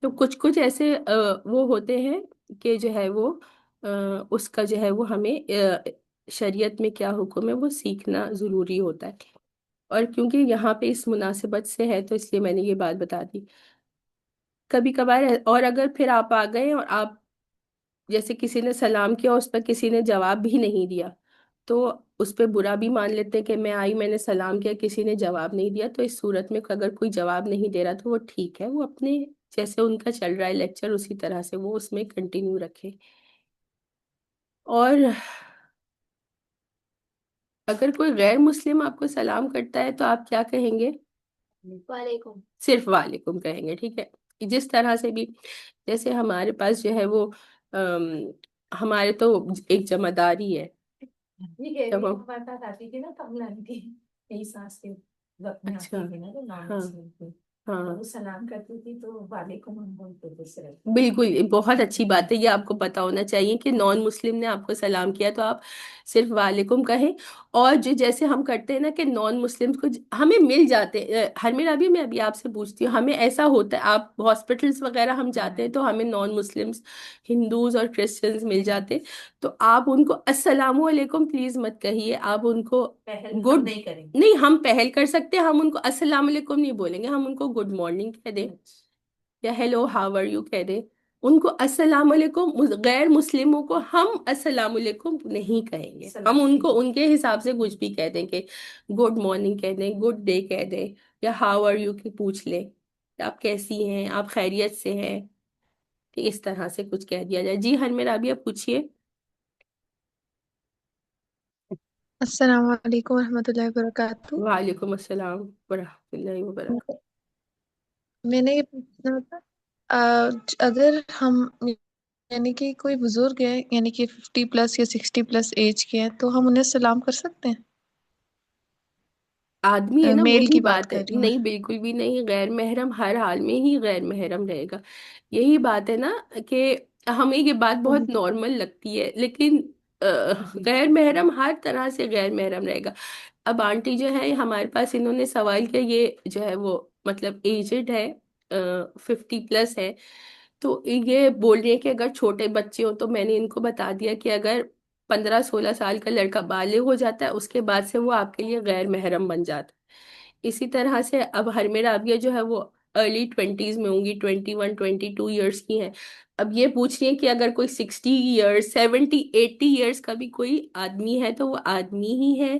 تو کچھ کچھ ایسے وہ ہوتے ہیں کہ جو ہے وہ اس کا جو ہے وہ ہمیں شریعت میں کیا حکم ہے وہ سیکھنا ضروری ہوتا ہے. اور کیونکہ یہاں پہ اس مناسبت سے ہے تو اس لیے میں نے یہ بات بتا دی. کبھی کبھار اور اگر پھر آپ آ گئے اور آپ جیسے کسی نے سلام کیا اس پر کسی نے جواب بھی نہیں دیا، تو اس پہ برا بھی مان لیتے ہیں کہ میں آئی، میں نے سلام کیا، کسی نے جواب نہیں دیا. تو اس صورت میں اگر کوئی جواب نہیں دے رہا تو وہ ٹھیک ہے، وہ اپنے جیسے ان کا چل رہا ہے لیکچر اسی طرح سے وہ اس میں کنٹینیو رکھے. اور اگر کوئی غیر مسلم آپ کو سلام کرتا ہے تو آپ کیا کہیں گے؟ وعلیکم. صرف وعلیکم کہیں گے، ٹھیک ہے. جس طرح سے بھی جیسے ہمارے پاس جو ہے وہ ہمارے تو ایک جمع داری ہے. ٹھیک ہے، جب ہم ہمارے پاس آتی تھی نا کملا کی، یہی سانس کے وقت میں اچھا، آتی تھی نا تو نان ہاں مسلم تھی، ہاں تو وہ سلام کرتی تھی تو وعلیکم ہم بولتے تھے صرف. بالکل، یہ بہت اچھی بات ہے، یہ آپ کو پتا ہونا چاہیے کہ نان مسلم نے آپ کو سلام کیا تو آپ صرف وعلیکم کہیں. اور جو جیسے ہم کرتے ہیں نا کہ نان مسلم کو ہمیں مل جاتے ہر میرا بھی، میں ابھی آپ سے پوچھتی ہوں، ہمیں ایسا ہوتا ہے آپ ہاسپٹلس وغیرہ ہم جاتے ہیں تو ہمیں نان مسلمس ہندوز اور کرسچنز مل جاتے، تو آپ ان کو السلام علیکم پلیز مت کہیے، آپ ان کو پہل ہم گڈ، نہیں کریں گے. نہیں ہم پہل کر سکتے ہیں، ہم ان کو السلام علیکم نہیں بولیں گے، ہم ان کو گڈ مارننگ کہہ دیں یا ہیلو ہاؤ آر یو کہہ دیں. ان کو السلام علیکم، غیر مسلموں کو ہم السلام علیکم نہیں کہیں گے، ہم ان کو ان کے حساب سے کچھ بھی کہہ دیں کہ گڈ مارننگ کہہ دیں، گڈ ڈے کہہ دیں، یا ہاؤ آر یو کی پوچھ لیں کہ آپ کیسی ہیں، آپ خیریت سے ہیں، کہ اس طرح سے کچھ کہہ دیا جائے. جی ہر میرا بھی آپ پوچھیے. السلام علیکم ورحمۃ اللہ وبرکاتہ. وعلیکم السلام ورحمۃ اللہ وبرکاتہ. میں نے یہ پوچھنا تھا، اگر ہم یعنی کہ کوئی بزرگ ہے یعنی کہ 50 پلس یا 60 پلس ایج کے ہیں تو ہم انہیں سلام کر سکتے آدمی ہے ہیں؟ نا، میل وہی کی بات بات ہے. کر رہی ہوں نہیں بالکل بھی نہیں، غیر محرم ہر حال میں ہی غیر محرم رہے گا. یہی بات ہے نا کہ ہمیں یہ بات میں. بہت نارمل لگتی ہے لیکن غیر محرم ہر طرح سے غیر محرم رہے گا. اب آنٹی جو ہے ہمارے پاس، انہوں نے سوال کیا، یہ جو ہے وہ مطلب ایجڈ ہے، 50 پلس ہے، تو یہ بول رہی ہے کہ اگر چھوٹے بچے ہوں تو میں نے ان کو بتا دیا کہ اگر 15-16 سال کا لڑکا بالغ ہو جاتا ہے اس کے بعد سے وہ آپ کے لیے غیر محرم بن جاتا ہے. اسی طرح سے اب ہر میرا رابعہ جو ہے وہ ارلی 20s میں ہوں گی، 21-22 ایئرس کی ہیں. اب یہ پوچھ رہی ہیں کہ اگر کوئی 60 ایئرس 70-80 ایئرس کا بھی کوئی آدمی ہے تو وہ آدمی ہی ہے،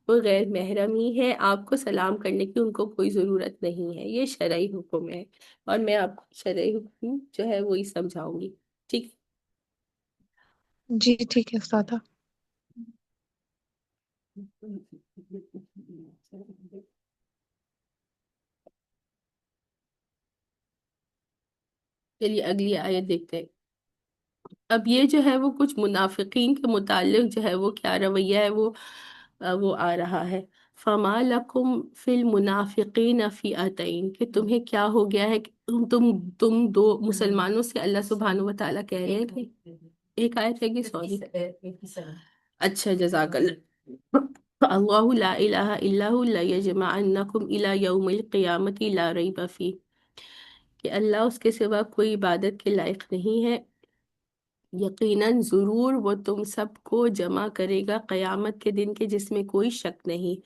وہ غیر محرم ہی ہے، آپ کو سلام کرنے کی ان کو کوئی ضرورت نہیں ہے. یہ شرعی حکم ہے اور میں آپ کو شرعی حکم جو ہے وہی سمجھاؤں گی. ٹھیک. جی ٹھیک ہے استاذہ. چلیے اگلی آیت دیکھتے ہیں. اب یہ جو ہے وہ کچھ منافقین کے متعلق جو ہے وہ کیا رویہ ہے وہ آ رہا ہے. فما لکم فی المنافقین فئتین، کہ تمہیں کیا ہو گیا ہے کہ تم دو مسلمانوں سے اللہ سبحانہ و تعالیٰ کہہ رہے ہیں کہ ایک آیت ہے کہ سوری. 87. اچھا جزاک اللہ. اللہ لا الہ الا هو لیجمعنکم الی یوم القیامت لا ریب فیہ، کہ اللہ اس کے سوا کوئی عبادت کے لائق نہیں ہے، یقیناً ضرور وہ تم سب کو جمع کرے گا قیامت کے دن کے جس میں کوئی شک نہیں.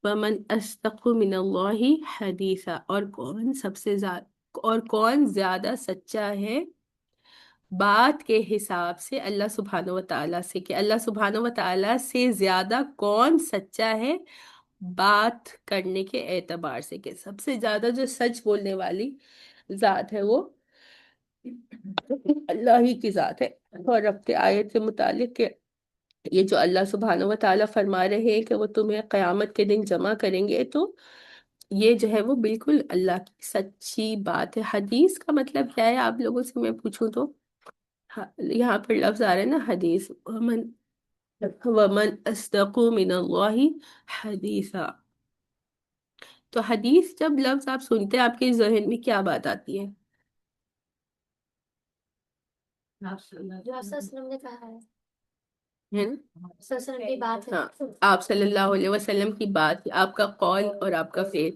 ومن اصدق من اللہ حدیثا، اور کون زیادہ سچا ہے بات کے حساب سے اللہ سبحانہ و تعالیٰ سے، کہ اللہ سبحانہ و تعالیٰ سے زیادہ کون سچا ہے بات کرنے کے اعتبار سے، کہ سب سے زیادہ جو سچ بولنے والی ذات ہے وہ اللہ ہی کی ذات ہے. اور اپنے آیت کے متعلق کہ یہ جو اللہ سبحانہ و تعالیٰ فرما رہے ہیں کہ وہ تمہیں قیامت کے دن جمع کریں گے، تو یہ جو ہے وہ بالکل اللہ کی سچی بات ہے. حدیث کا مطلب کیا ہے آپ لوگوں سے میں پوچھوں تو؟ یہاں پر لفظ آ رہا ہے نا حدیث، ومن اصدق من اللہ حدیثا. تو حدیث جب لفظ آپ سنتے ہیں آپ کے ذہن میں کیا بات آتی ہے؟ جو آپ صلی اللہ علیہ وسلم نے کہا ہے، ہے نا؟ صلی اللہ علیہ وسلم کی بات ہے. ہاں، آپ صلی اللہ علیہ وسلم کی بات، آپ کا قول اور آپ کا فعل.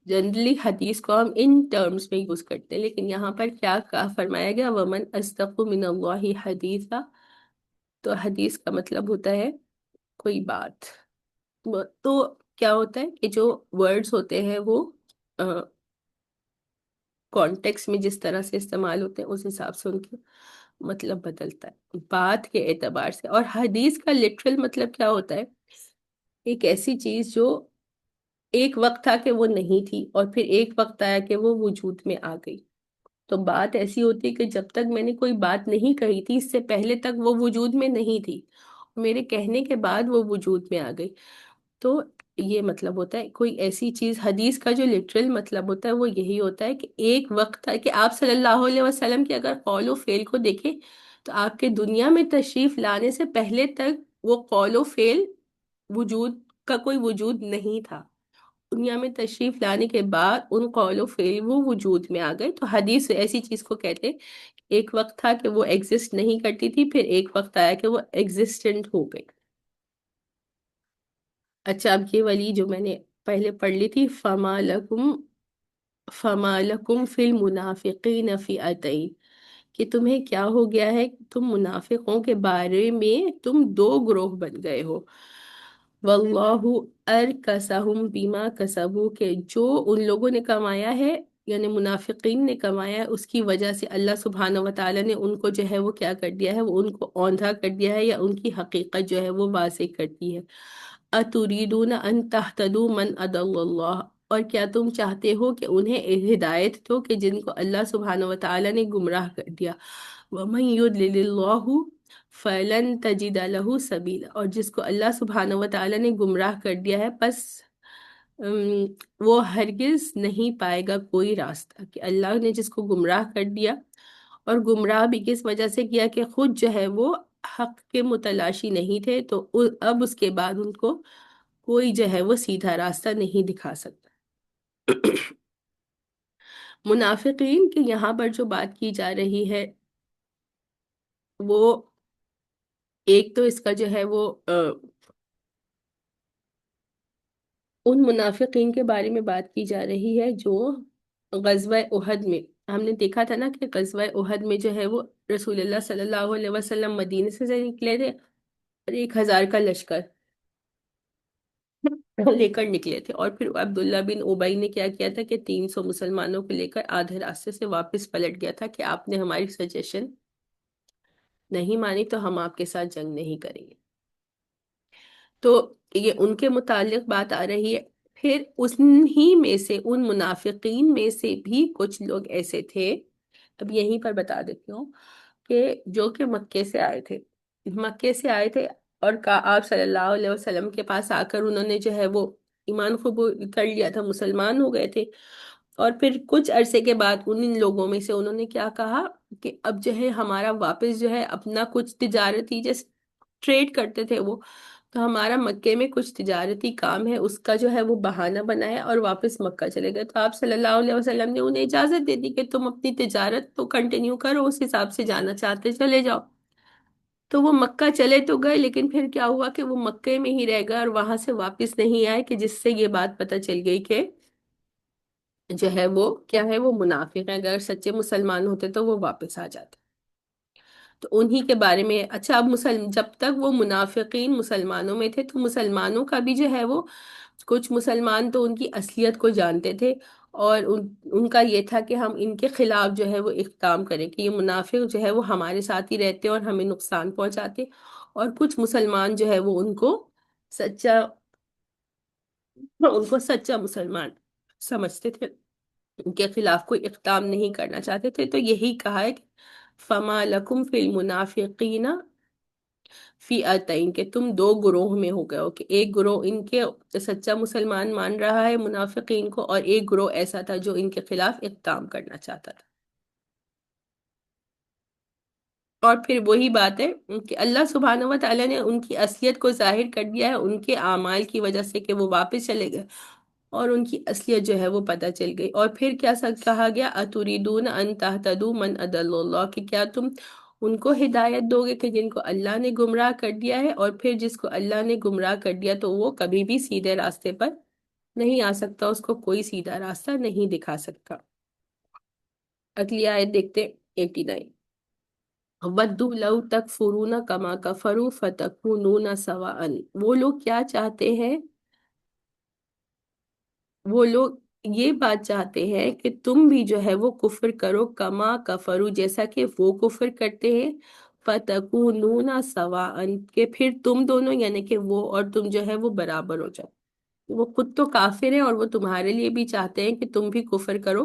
جنرلی حدیث کو ہم ان ٹرمز میں یوز کرتے ہیں، لیکن یہاں پر کیا فرمایا گیا؟ ومن اصدق من اللہ حدیثا. تو حدیث کا مطلب ہوتا ہے کوئی بات. تو کیا ہوتا ہے کہ جو ورڈز ہوتے ہیں وہ کانٹیکس میں جس طرح سے استعمال ہوتے ہیں اس حساب سے ان کے مطلب بدلتا ہے بات کے اعتبار سے. اور حدیث کا لٹرل مطلب کیا ہوتا ہے؟ ایک ایسی چیز جو ایک وقت تھا کہ وہ نہیں تھی اور پھر ایک وقت آیا کہ وہ وجود میں آ گئی. تو بات ایسی ہوتی ہے کہ جب تک میں نے کوئی بات نہیں کہی تھی، اس سے پہلے تک وہ وجود میں نہیں تھی، میرے کہنے کے بعد وہ وجود میں آ گئی. تو یہ مطلب ہوتا ہے کوئی ایسی چیز. حدیث کا جو لٹرل مطلب ہوتا ہے وہ یہی ہوتا ہے کہ ایک وقت تھا کہ آپ صلی اللہ علیہ وسلم کے اگر قول و فعل کو دیکھیں تو آپ کے دنیا میں تشریف لانے سے پہلے تک وہ قول و فعل وجود کا کوئی وجود نہیں تھا. دنیا میں تشریف لانے کے بعد ان قول و فعل وہ وجود میں آ گئے. تو حدیث ایسی چیز کو کہتے ہیں ایک وقت تھا کہ وہ ایگزسٹ نہیں کرتی تھی، پھر ایک وقت آیا کہ وہ ایگزسٹنٹ ہو گئی. اچھا، اب یہ والی جو میں نے پہلے پڑھ لی تھی، فما لکم فی المنافقین فئتین، کہ تمہیں کیا ہو گیا ہے، تم منافقوں کے بارے میں تم دو گروہ بن گئے ہو. واللہ ارکسہم بما کسبوا، کہ جو ان لوگوں نے کمایا ہے، یعنی منافقین نے کمایا ہے، اس کی وجہ سے اللہ سبحانہ و تعالیٰ نے ان کو جو ہے وہ کیا کر دیا ہے، وہ ان کو اوندھا کر دیا ہے، یا ان کی حقیقت جو ہے وہ واضح کر دی ہے. اتریدون ان تہتدوا من اضل اللہ، اور کیا تم چاہتے ہو کہ انہیں ہدایت دو کہ جن کو اللہ سبحانہ و تعالیٰ نے گمراہ کر دیا. ومن یضلل اللہ فلن تجد له سبیلا، اور جس کو اللہ سبحانہ و تعالیٰ نے گمراہ کر دیا ہے پس وہ ہرگز نہیں پائے گا کوئی راستہ. کہ اللہ نے جس کو گمراہ کر دیا، اور گمراہ بھی کس وجہ سے کیا؟ کہ خود جو ہے وہ حق کے متلاشی نہیں تھے، تو اب اس کے بعد ان کو کوئی جو ہے وہ سیدھا راستہ نہیں دکھا سکتا. منافقین کی یہاں پر جو بات کی جا رہی ہے وہ ایک تو اس کا جو ہے وہ ان منافقین کے بارے میں بات کی جا رہی ہے جو غزوہ احد میں، ہم نے دیکھا تھا نا کہ غزوہ احد میں جو ہے وہ رسول اللہ صلی اللہ علیہ وسلم مدینے سے نکلے تھے اور 1000 کا لشکر لے کر نکلے تھے، اور پھر عبداللہ بن ابی نے کیا کیا تھا کہ 300 مسلمانوں کو لے کر آدھے راستے سے واپس پلٹ گیا تھا کہ آپ نے ہماری سجیشن نہیں مانی تو ہم آپ کے ساتھ جنگ نہیں کریں گے. تو یہ ان کے متعلق بات آ رہی ہے. پھر انہی میں سے، ان منافقین میں سے بھی کچھ لوگ ایسے تھے، اب یہیں پر بتا دیتی ہوں، کہ جو کہ مکے سے آئے تھے. مکے سے آئے تھے اور آپ صلی اللہ علیہ وسلم کے پاس آ کر انہوں نے جو ہے وہ ایمان قبول کر لیا تھا، مسلمان ہو گئے تھے. اور پھر کچھ عرصے کے بعد ان لوگوں میں سے انہوں نے کیا کہا کہ اب جو ہے ہمارا واپس جو ہے اپنا کچھ تجارتی جیسے ٹریڈ کرتے تھے وہ، تو ہمارا مکے میں کچھ تجارتی کام ہے، اس کا جو ہے وہ بہانہ بنایا اور واپس مکہ چلے گئے. تو آپ صلی اللہ علیہ وسلم نے انہیں اجازت دے دی کہ تم اپنی تجارت تو کنٹینیو کرو، اس حساب سے جانا چاہتے چلے جاؤ. تو وہ مکہ چلے تو گئے، لیکن پھر کیا ہوا کہ وہ مکے میں ہی رہ گئے اور وہاں سے واپس نہیں آئے، کہ جس سے یہ بات پتہ چل گئی کہ جو ہے وہ کیا ہے، وہ منافق ہے، اگر سچے مسلمان ہوتے تو وہ واپس آ جاتے۔ تو انہی کے بارے میں، اچھا اب جب تک وہ منافقین مسلمانوں میں تھے تو مسلمانوں کا بھی جو ہے وہ، کچھ مسلمان تو ان کی اصلیت کو جانتے تھے، اور ان کا یہ تھا کہ ہم ان کے خلاف جو ہے وہ اقدام کریں، کہ یہ منافق جو ہے وہ ہمارے ساتھ ہی رہتے اور ہمیں نقصان پہنچاتے، اور کچھ مسلمان جو ہے وہ سچا ان کو سچا مسلمان سمجھتے تھے، ان کے خلاف کوئی اقدام نہیں کرنا چاہتے تھے۔ تو یہی کہا ہے کہ فما لکم فی المنافقین فئتین، کہ تم دو گروہ میں ہو گئے ہو، کہ ایک گروہ ان کے سچا مسلمان مان رہا ہے منافقین کو، اور ایک گروہ ایسا تھا جو ان کے خلاف اقدام کرنا چاہتا تھا۔ اور پھر وہی بات ہے کہ اللہ سبحانہ و تعالیٰ نے ان کی اصلیت کو ظاہر کر دیا ہے ان کے اعمال کی وجہ سے، کہ وہ واپس چلے گئے اور ان کی اصلیت جو ہے وہ پتہ چل گئی۔ اور پھر کیا کہا گیا، اتریدون ان تہتدوا من اضل اللہ، کہ کیا تم ان کو ہدایت دو گے کہ جن کو اللہ نے گمراہ کر دیا ہے، اور پھر جس کو اللہ نے گمراہ کر دیا تو وہ کبھی بھی سیدھے راستے پر نہیں آ سکتا، اس کو کوئی سیدھا راستہ نہیں دکھا سکتا۔ اگلی آیت دیکھتے 89۔ وَدُّوا لَوْ تَكْفُرُونَ كَمَا كَفَرُوا فَتَكُونُونَ سَوَاءً، وہ لوگ کیا چاہتے ہیں، وہ لوگ یہ بات چاہتے ہیں کہ تم بھی جو ہے وہ کفر کرو، کما کفرو، جیسا کہ وہ کفر کرتے ہیں، فَتَكُونُونَ سَوَاءً، کہ پھر تم دونوں یعنی کہ وہ اور تم جو ہے وہ برابر ہو جاؤ۔ وہ خود تو کافر ہیں اور وہ تمہارے لیے بھی چاہتے ہیں کہ تم بھی کفر کرو،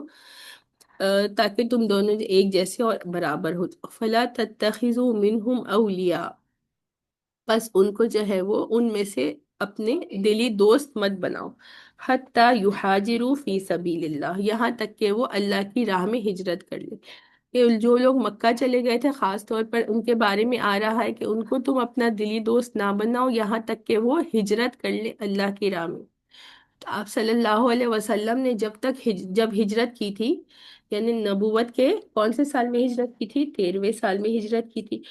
تاکہ تم دونوں ایک جیسے اور برابر ہو جاؤ۔ فَلَا تَتَّخِذُوا مِنْهُمْ أَوْلِيَاءَ، بس ان کو جو ہے وہ ان میں سے اپنے دلی دوست مت بناؤ، حتیٰ یہاجروا فی سبیل اللہ، یہاں تک کہ وہ اللہ کی راہ میں ہجرت کر لے۔ کہ جو لوگ مکہ چلے گئے تھے خاص طور پر ان کے بارے میں آ رہا ہے کہ ان کو تم اپنا دلی دوست نہ بناؤ یہاں تک کہ وہ ہجرت کر لے اللہ کی راہ میں۔ تو آپ صلی اللہ علیہ وسلم نے جب ہجرت کی تھی، یعنی نبوت کے کون سے سال میں ہجرت کی تھی؟ 13ویں سال میں ہجرت کی تھی۔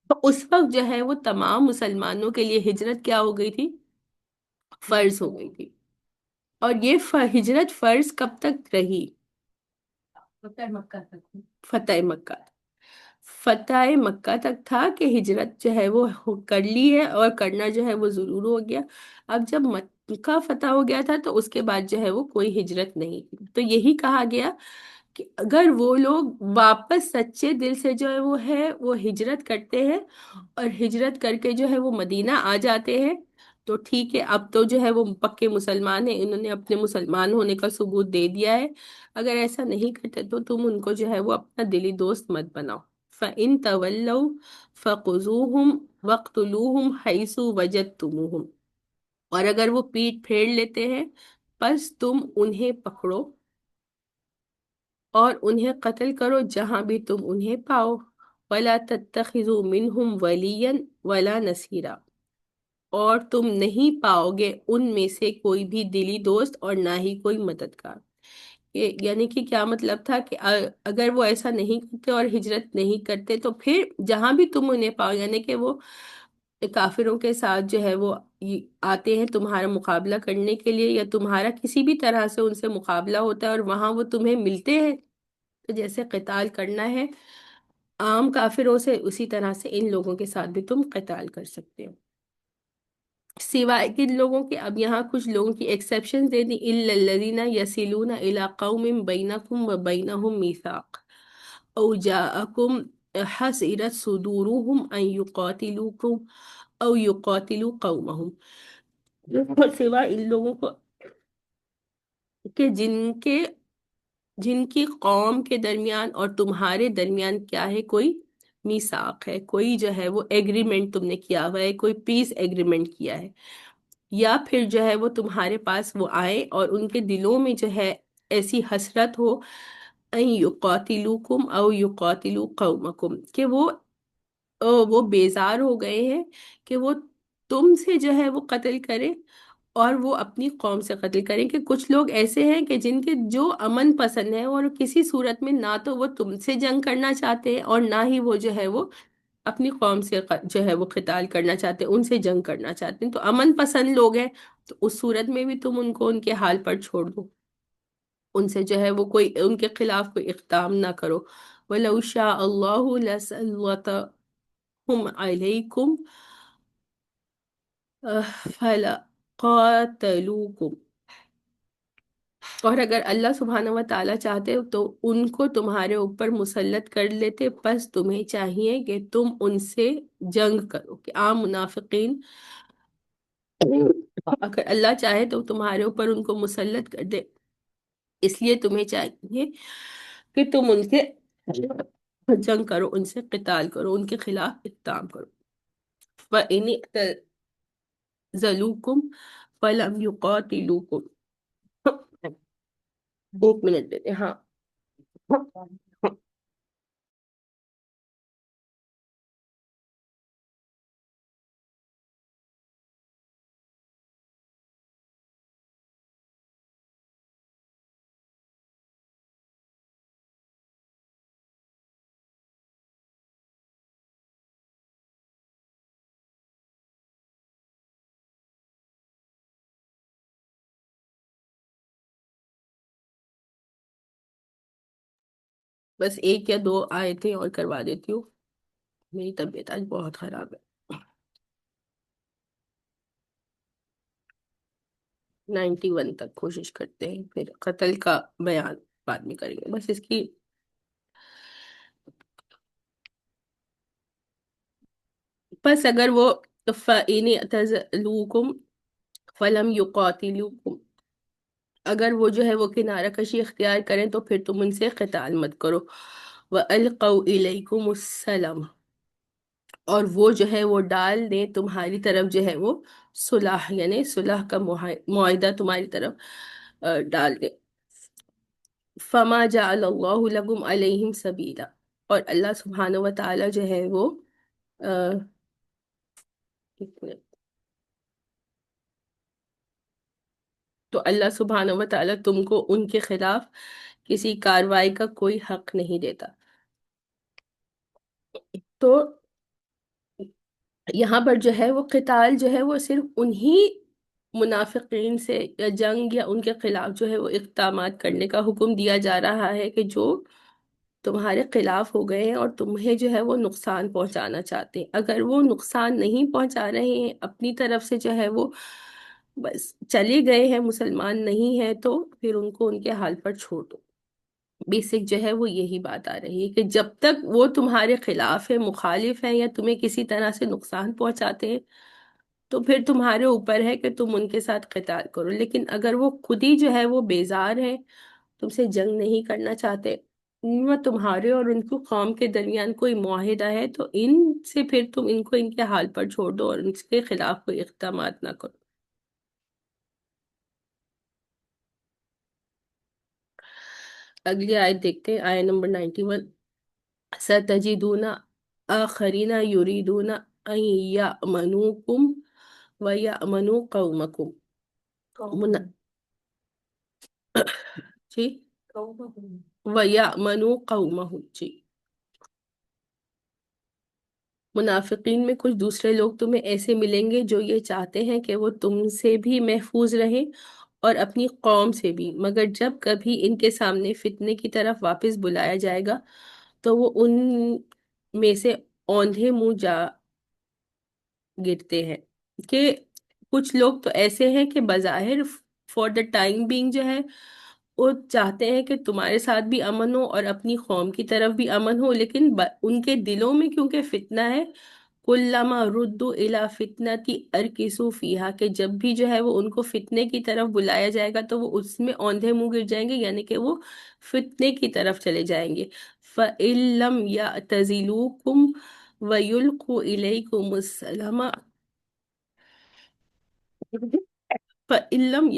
تو اس وقت جو ہے وہ تمام مسلمانوں کے لیے ہجرت کیا ہو گئی تھی؟ فرض ہو گئی تھی۔ اور یہ ہجرت فرض کب تک رہی؟ فتح مکہ تک۔ فتح مکہ، فتح مکہ تک تھا کہ ہجرت جو ہے وہ کر لی ہے، اور کرنا جو ہے وہ ضرور ہو گیا۔ اب جب مکہ فتح ہو گیا تھا تو اس کے بعد جو ہے وہ کوئی ہجرت نہیں کی۔ تو یہی کہا گیا کہ اگر وہ لوگ واپس سچے دل سے جو ہے وہ ہجرت کرتے ہیں، اور ہجرت کر کے جو ہے وہ مدینہ آ جاتے ہیں، تو ٹھیک ہے، اب تو جو ہے وہ پکے مسلمان ہیں، انہوں نے اپنے مسلمان ہونے کا ثبوت دے دیا ہے۔ اگر ایسا نہیں کرتے تو تم ان کو جو ہے وہ اپنا دلی دوست مت بناؤ۔ فَإِن تَوَلَّوْا فَخُذُوهُمْ وَاقْتُلُوهُمْ حَيْثُ وَجَدتُّمُوهُمْ، اور اگر وہ پیٹ پھیر لیتے ہیں پس تم انہیں پکڑو اور انہیں قتل کرو جہاں بھی تم انہیں پاؤ۔ وَلَا تَتَّخِذُوا مِنْهُمْ وَلِيًّا وَلَا نَصِيرًا، اور تم نہیں پاؤ گے ان میں سے کوئی بھی دلی دوست اور نہ ہی کوئی مددگار۔ یعنی کہ کیا مطلب تھا کہ اگر وہ ایسا نہیں کرتے اور ہجرت نہیں کرتے تو پھر جہاں بھی تم انہیں پاؤ، یعنی کہ وہ کافروں کے ساتھ جو ہے وہ آتے ہیں تمہارا مقابلہ کرنے کے لیے، یا تمہارا کسی بھی طرح سے ان سے مقابلہ ہوتا ہے اور وہاں وہ تمہیں ملتے ہیں، تو جیسے قتال کرنا ہے عام کافروں سے، اسی طرح سے ان لوگوں کے ساتھ بھی تم قتال کر سکتے ہو، سوائے کن لوگوں کے۔ اب یہاں کچھ لوگوں کی ایکسیپشن دے دی، الا الذین یصلون الی قوم بینکم وبینہم میثاق او جاءکم حسرت صدورهم ان یقاتلوکم او یقاتلوا قومہم، سوائے ان لوگوں کو کہ جن کی قوم کے درمیان اور تمہارے درمیان کیا ہے، کوئی میثاق ہے، کوئی جو ہے وہ ایگریمنٹ تم نے کیا ہوا ہے، کوئی پیس ایگریمنٹ کیا ہے، یا پھر جو ہے وہ تمہارے پاس وہ آئے اور ان کے دلوں میں جو ہے ایسی حسرت ہو، ان یقاتلوکم او یقاتلوا قومکم، کہ وہ بیزار ہو گئے ہیں کہ وہ تم سے جو ہے وہ قتل کریں اور وہ اپنی قوم سے قتل کریں، کہ کچھ لوگ ایسے ہیں کہ جن کے جو امن پسند ہے اور کسی صورت میں نہ تو وہ تم سے جنگ کرنا چاہتے ہیں اور نہ ہی وہ جو ہے وہ اپنی قوم سے جو ہے وہ قتال کرنا چاہتے ہیں، ان سے جنگ کرنا چاہتے ہیں، تو امن پسند لوگ ہیں، تو اس صورت میں بھی تم ان کو ان کے حال پر چھوڑ دو، ان سے جو ہے وہ کوئی ان کے خلاف کوئی اقدام نہ کرو۔ وَلَوْ شَاءَ اللَّهُ لَسَلَّطَهُمْ عَلَيْكُمْ فَلَقَاتَلُوكُمْ، اور اگر اللہ سبحانہ و تعالیٰ چاہتے تو ان کو تمہارے اوپر مسلط کر لیتے، پس تمہیں چاہیے کہ تم ان سے جنگ کرو، کہ عام منافقین اگر اللہ چاہے تو تمہارے اوپر ان کو مسلط کر دے، اس لیے تمہیں چاہیے کہ تم ان کے جنگ کرو، ان سے قتال کرو، ان کے خلاف اقدام کرو۔ فَإِنِ اعْتَزَلُوكُمْ فَلَمْ يُقَاتِلُوكُمْ، ایک منٹ دیتے، ہاں بس ایک یا دو آیتیں اور کروا دیتی ہوں، میری طبیعت آج بہت خراب ہے۔ 91 تک کوشش کرتے ہیں، پھر قتل کا بیان بعد میں کریں گے، بس اس کی پس اگر وہ فَإِنِ اعْتَزَلُوكُمْ فَلَمْ يُقَاتِلُوكُمْ، اگر وہ جو ہے وہ کنارہ کشی اختیار کریں تو پھر تم ان سے قتال مت کرو۔ وَأَلْقَوْا إِلَيْكُمُ السَّلَامَ، اور وہ جو ہے وہ ڈال دیں تمہاری طرف جو ہے وہ صلح، یعنی صلح کا معاہدہ تمہاری طرف ڈال دیں۔ فَمَا جَعَلَ اللَّهُ لَكُمْ عَلَيْهِمْ سَبِيلًا، اور اللہ سبحانہ و تعالیٰ جو ہے وہ ایک منٹ، تو اللہ سبحانہ و تعالیٰ تم کو ان کے خلاف کسی کاروائی کا کوئی حق نہیں دیتا۔ تو یہاں پر جو ہے وہ قتال جو ہے وہ صرف انہی منافقین سے یا جنگ یا ان کے خلاف جو ہے وہ اقدامات کرنے کا حکم دیا جا رہا ہے کہ جو تمہارے خلاف ہو گئے ہیں اور تمہیں جو ہے وہ نقصان پہنچانا چاہتے ہیں۔ اگر وہ نقصان نہیں پہنچا رہے ہیں، اپنی طرف سے جو ہے وہ بس چلے گئے ہیں، مسلمان نہیں ہے، تو پھر ان کو ان کے حال پر چھوڑ دو۔ بیسک جو ہے وہ یہی بات آ رہی ہے کہ جب تک وہ تمہارے خلاف ہے، مخالف ہیں، یا تمہیں کسی طرح سے نقصان پہنچاتے ہیں، تو پھر تمہارے اوپر ہے کہ تم ان کے ساتھ قتال کرو۔ لیکن اگر وہ خود ہی جو ہے وہ بیزار ہیں، تم سے جنگ نہیں کرنا چاہتے، تمہارے اور ان کی قوم کے درمیان کوئی معاہدہ ہے، تو ان سے پھر تم ان کو ان کے حال پر چھوڑ دو اور ان کے خلاف کوئی اقدامات نہ کرو۔ اگلی آیت دیکھتے ہیں، آیت نمبر 91۔ سَتَجِدُونَ آخَرِينَ يُرِيدُونَ أَن يَأْمَنُوكُمْ وَيَأْمَنُوا قَوْمَكُمْ، جی وَيَأْمَنُوا قَوْمَهُمْ، جی منافقین میں کچھ دوسرے لوگ تمہیں ایسے ملیں گے جو یہ چاہتے ہیں کہ وہ تم سے بھی محفوظ رہیں اور اپنی قوم سے بھی، مگر جب کبھی ان کے سامنے فتنے کی طرف واپس بلایا جائے گا تو وہ ان میں سے اوندھے منہ جا گرتے ہیں۔ کہ کچھ لوگ تو ایسے ہیں کہ بظاہر فار دا ٹائم بینگ جو ہے وہ چاہتے ہیں کہ تمہارے ساتھ بھی امن ہو اور اپنی قوم کی طرف بھی امن ہو، لیکن ان کے دلوں میں کیونکہ فتنہ ہے، کلما ردوا الی فتنتی ارکسوا فیہا، کہ جب بھی جو ہے وہ ان کو فتنے کی طرف بلایا جائے گا تو وہ اس میں اوندھے منہ گر جائیں گے، یعنی کہ وہ فتنے کی طرف چلے جائیں گے۔ فَإِن لَّمْ يَعْتَزِلُوكُمْ وَيُلْقُوا إِلَيْكُمُ السَّلَامَ فَإِن لَّمْ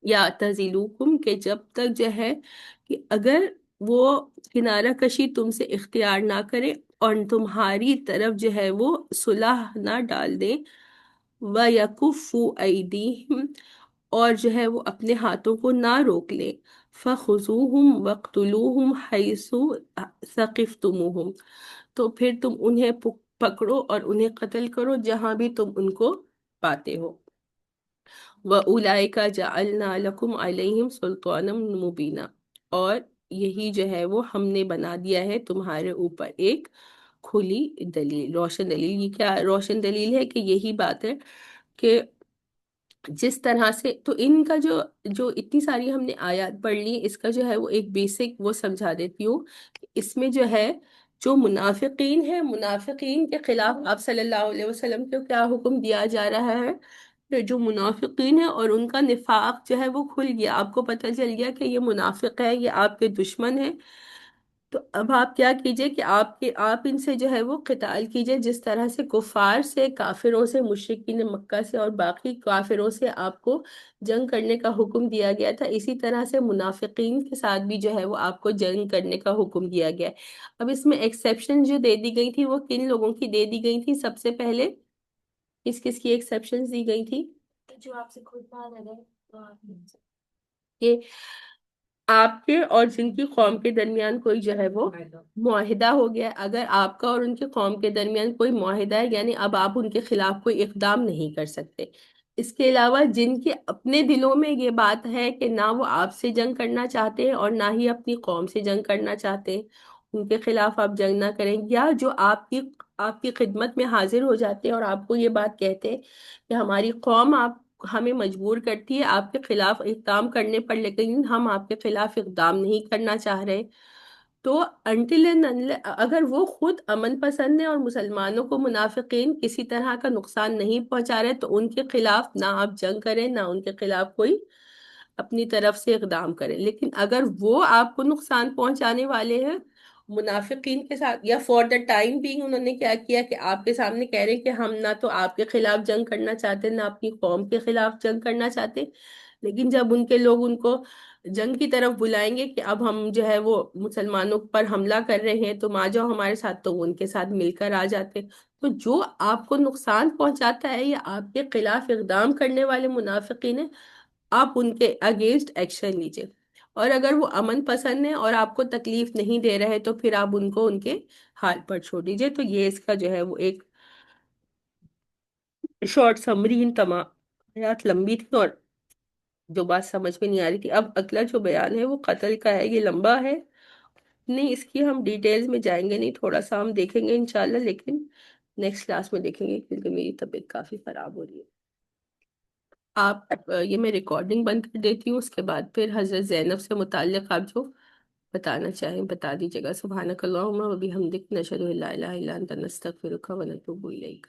يَعْتَزِلُوكُمْ، کہ جب تک جو ہے کہ اگر وہ کنارہ کشی تم سے اختیار نہ کرے اور تمہاری طرف جو ہے وہ صلح نہ ڈال دیں، وَيَكُفُّوا أَيْدِيهِمْ، اور جو ہے وہ اپنے ہاتھوں کو نہ روک لیں، فَخُذُوهُمْ وَاقْتُلُوهُمْ حَيْثُ ثَقِفْتُمُوهُمْ، تو پھر تم انہیں پکڑو اور انہیں قتل کرو جہاں بھی تم ان کو پاتے ہو۔ وَأُولَئِكَ جَعَلْنَا لَكُمْ عَلَيْهِمْ سُلْطَانًا مُبِينًا، اور یہی جو ہے وہ ہم نے بنا دیا ہے تمہارے اوپر ایک کھلی دلیل، روشن دلیل۔ یہ کیا روشن دلیل ہے؟ کہ یہی بات ہے کہ جس طرح سے تو ان کا جو اتنی ساری ہم نے آیات پڑھ لی، اس کا جو ہے وہ ایک بیسک وہ سمجھا دیتی ہوں۔ اس میں جو ہے جو منافقین ہیں، منافقین کے خلاف آپ صلی اللہ علیہ وسلم کو کیا حکم دیا جا رہا ہے کہ جو منافقین ہیں اور ان کا نفاق جو ہے وہ کھل گیا، آپ کو پتہ چل گیا کہ یہ منافق ہے، یہ آپ کے دشمن ہیں، تو اب آپ کیا کیجئے کہ آپ ان سے جو ہے وہ قتال کیجئے، جس طرح سے کفار سے، کافروں سے، مشرکین مکہ سے اور باقی کافروں سے آپ کو جنگ کرنے کا حکم دیا گیا تھا، اسی طرح سے منافقین کے ساتھ بھی جو ہے وہ آپ کو جنگ کرنے کا حکم دیا گیا ہے۔ اب اس میں ایکسیپشن جو دے دی گئی تھی وہ کن لوگوں کی دے دی گئی تھی؟ سب سے پہلے کس کی ایکسیپشن دی گئی تھی؟ جو آپ سے خود نہ لگے تو آپ نہیں سکتے۔ کہ آپ کے اور جن کی قوم کے درمیان کوئی جو ہے وہ معاہدہ ہو گیا، اگر آپ کا اور ان کی قوم کے درمیان کوئی معاہدہ ہے، یعنی اب آپ ان کے خلاف کوئی اقدام نہیں کر سکتے۔ اس کے علاوہ جن کے اپنے دلوں میں یہ بات ہے کہ نہ وہ آپ سے جنگ کرنا چاہتے ہیں اور نہ ہی اپنی قوم سے جنگ کرنا چاہتے ہیں، ان کے خلاف آپ جنگ نہ کریں، یا جو آپ کی خدمت میں حاضر ہو جاتے ہیں اور آپ کو یہ بات کہتے ہیں کہ ہماری قوم ہمیں مجبور کرتی ہے آپ کے خلاف اقدام کرنے پر، لیکن ہم آپ کے خلاف اقدام نہیں کرنا چاہ رہے، تو اگر وہ خود امن پسند ہیں اور مسلمانوں کو منافقین کسی طرح کا نقصان نہیں پہنچا رہے، تو ان کے خلاف نہ آپ جنگ کریں، نہ ان کے خلاف کوئی اپنی طرف سے اقدام کریں۔ لیکن اگر وہ آپ کو نقصان پہنچانے والے ہیں منافقین کے ساتھ، یا فور دا ٹائم بینگ انہوں نے کیا کیا کہ آپ کے سامنے کہہ رہے کہ ہم نہ تو آپ کے خلاف جنگ کرنا چاہتے، نہ اپنی قوم کے خلاف جنگ کرنا چاہتے، لیکن جب ان کے لوگ ان کو جنگ کی طرف بلائیں گے کہ اب ہم جو ہے وہ مسلمانوں پر حملہ کر رہے ہیں، تم آ جاؤ ہمارے ساتھ، تو وہ ان کے ساتھ مل کر آ جاتے۔ تو جو آپ کو نقصان پہنچاتا ہے یا آپ کے خلاف اقدام کرنے والے منافقین ہیں، آپ ان کے اگینسٹ ایکشن لیجئے، اور اگر وہ امن پسند ہیں اور آپ کو تکلیف نہیں دے رہے تو پھر آپ ان کو ان کے حال پر چھوڑ دیجئے۔ تو یہ اس کا جو ہے وہ ایک شارٹ سمری، ان تمام آیات لمبی تھی اور جو بات سمجھ میں نہیں آ رہی تھی۔ اب اگلا جو بیان ہے وہ قتل کا ہے، یہ لمبا ہے، نہیں اس کی ہم ڈیٹیلز میں جائیں گے نہیں، تھوڑا سا ہم دیکھیں گے انشاءاللہ، لیکن نیکسٹ کلاس میں دیکھیں گے کیونکہ میری طبیعت کافی خراب ہو رہی ہے۔ یہ میں ریکارڈنگ بند کر دیتی ہوں، اس کے بعد پھر حضرت زینب سے متعلق آپ جو بتانا چاہیں بتا دیجیے گا۔ سبحانک اللہم و بحمدک، نشہد ان لا الہ الا انت، نستغفرک و نتوب الیک۔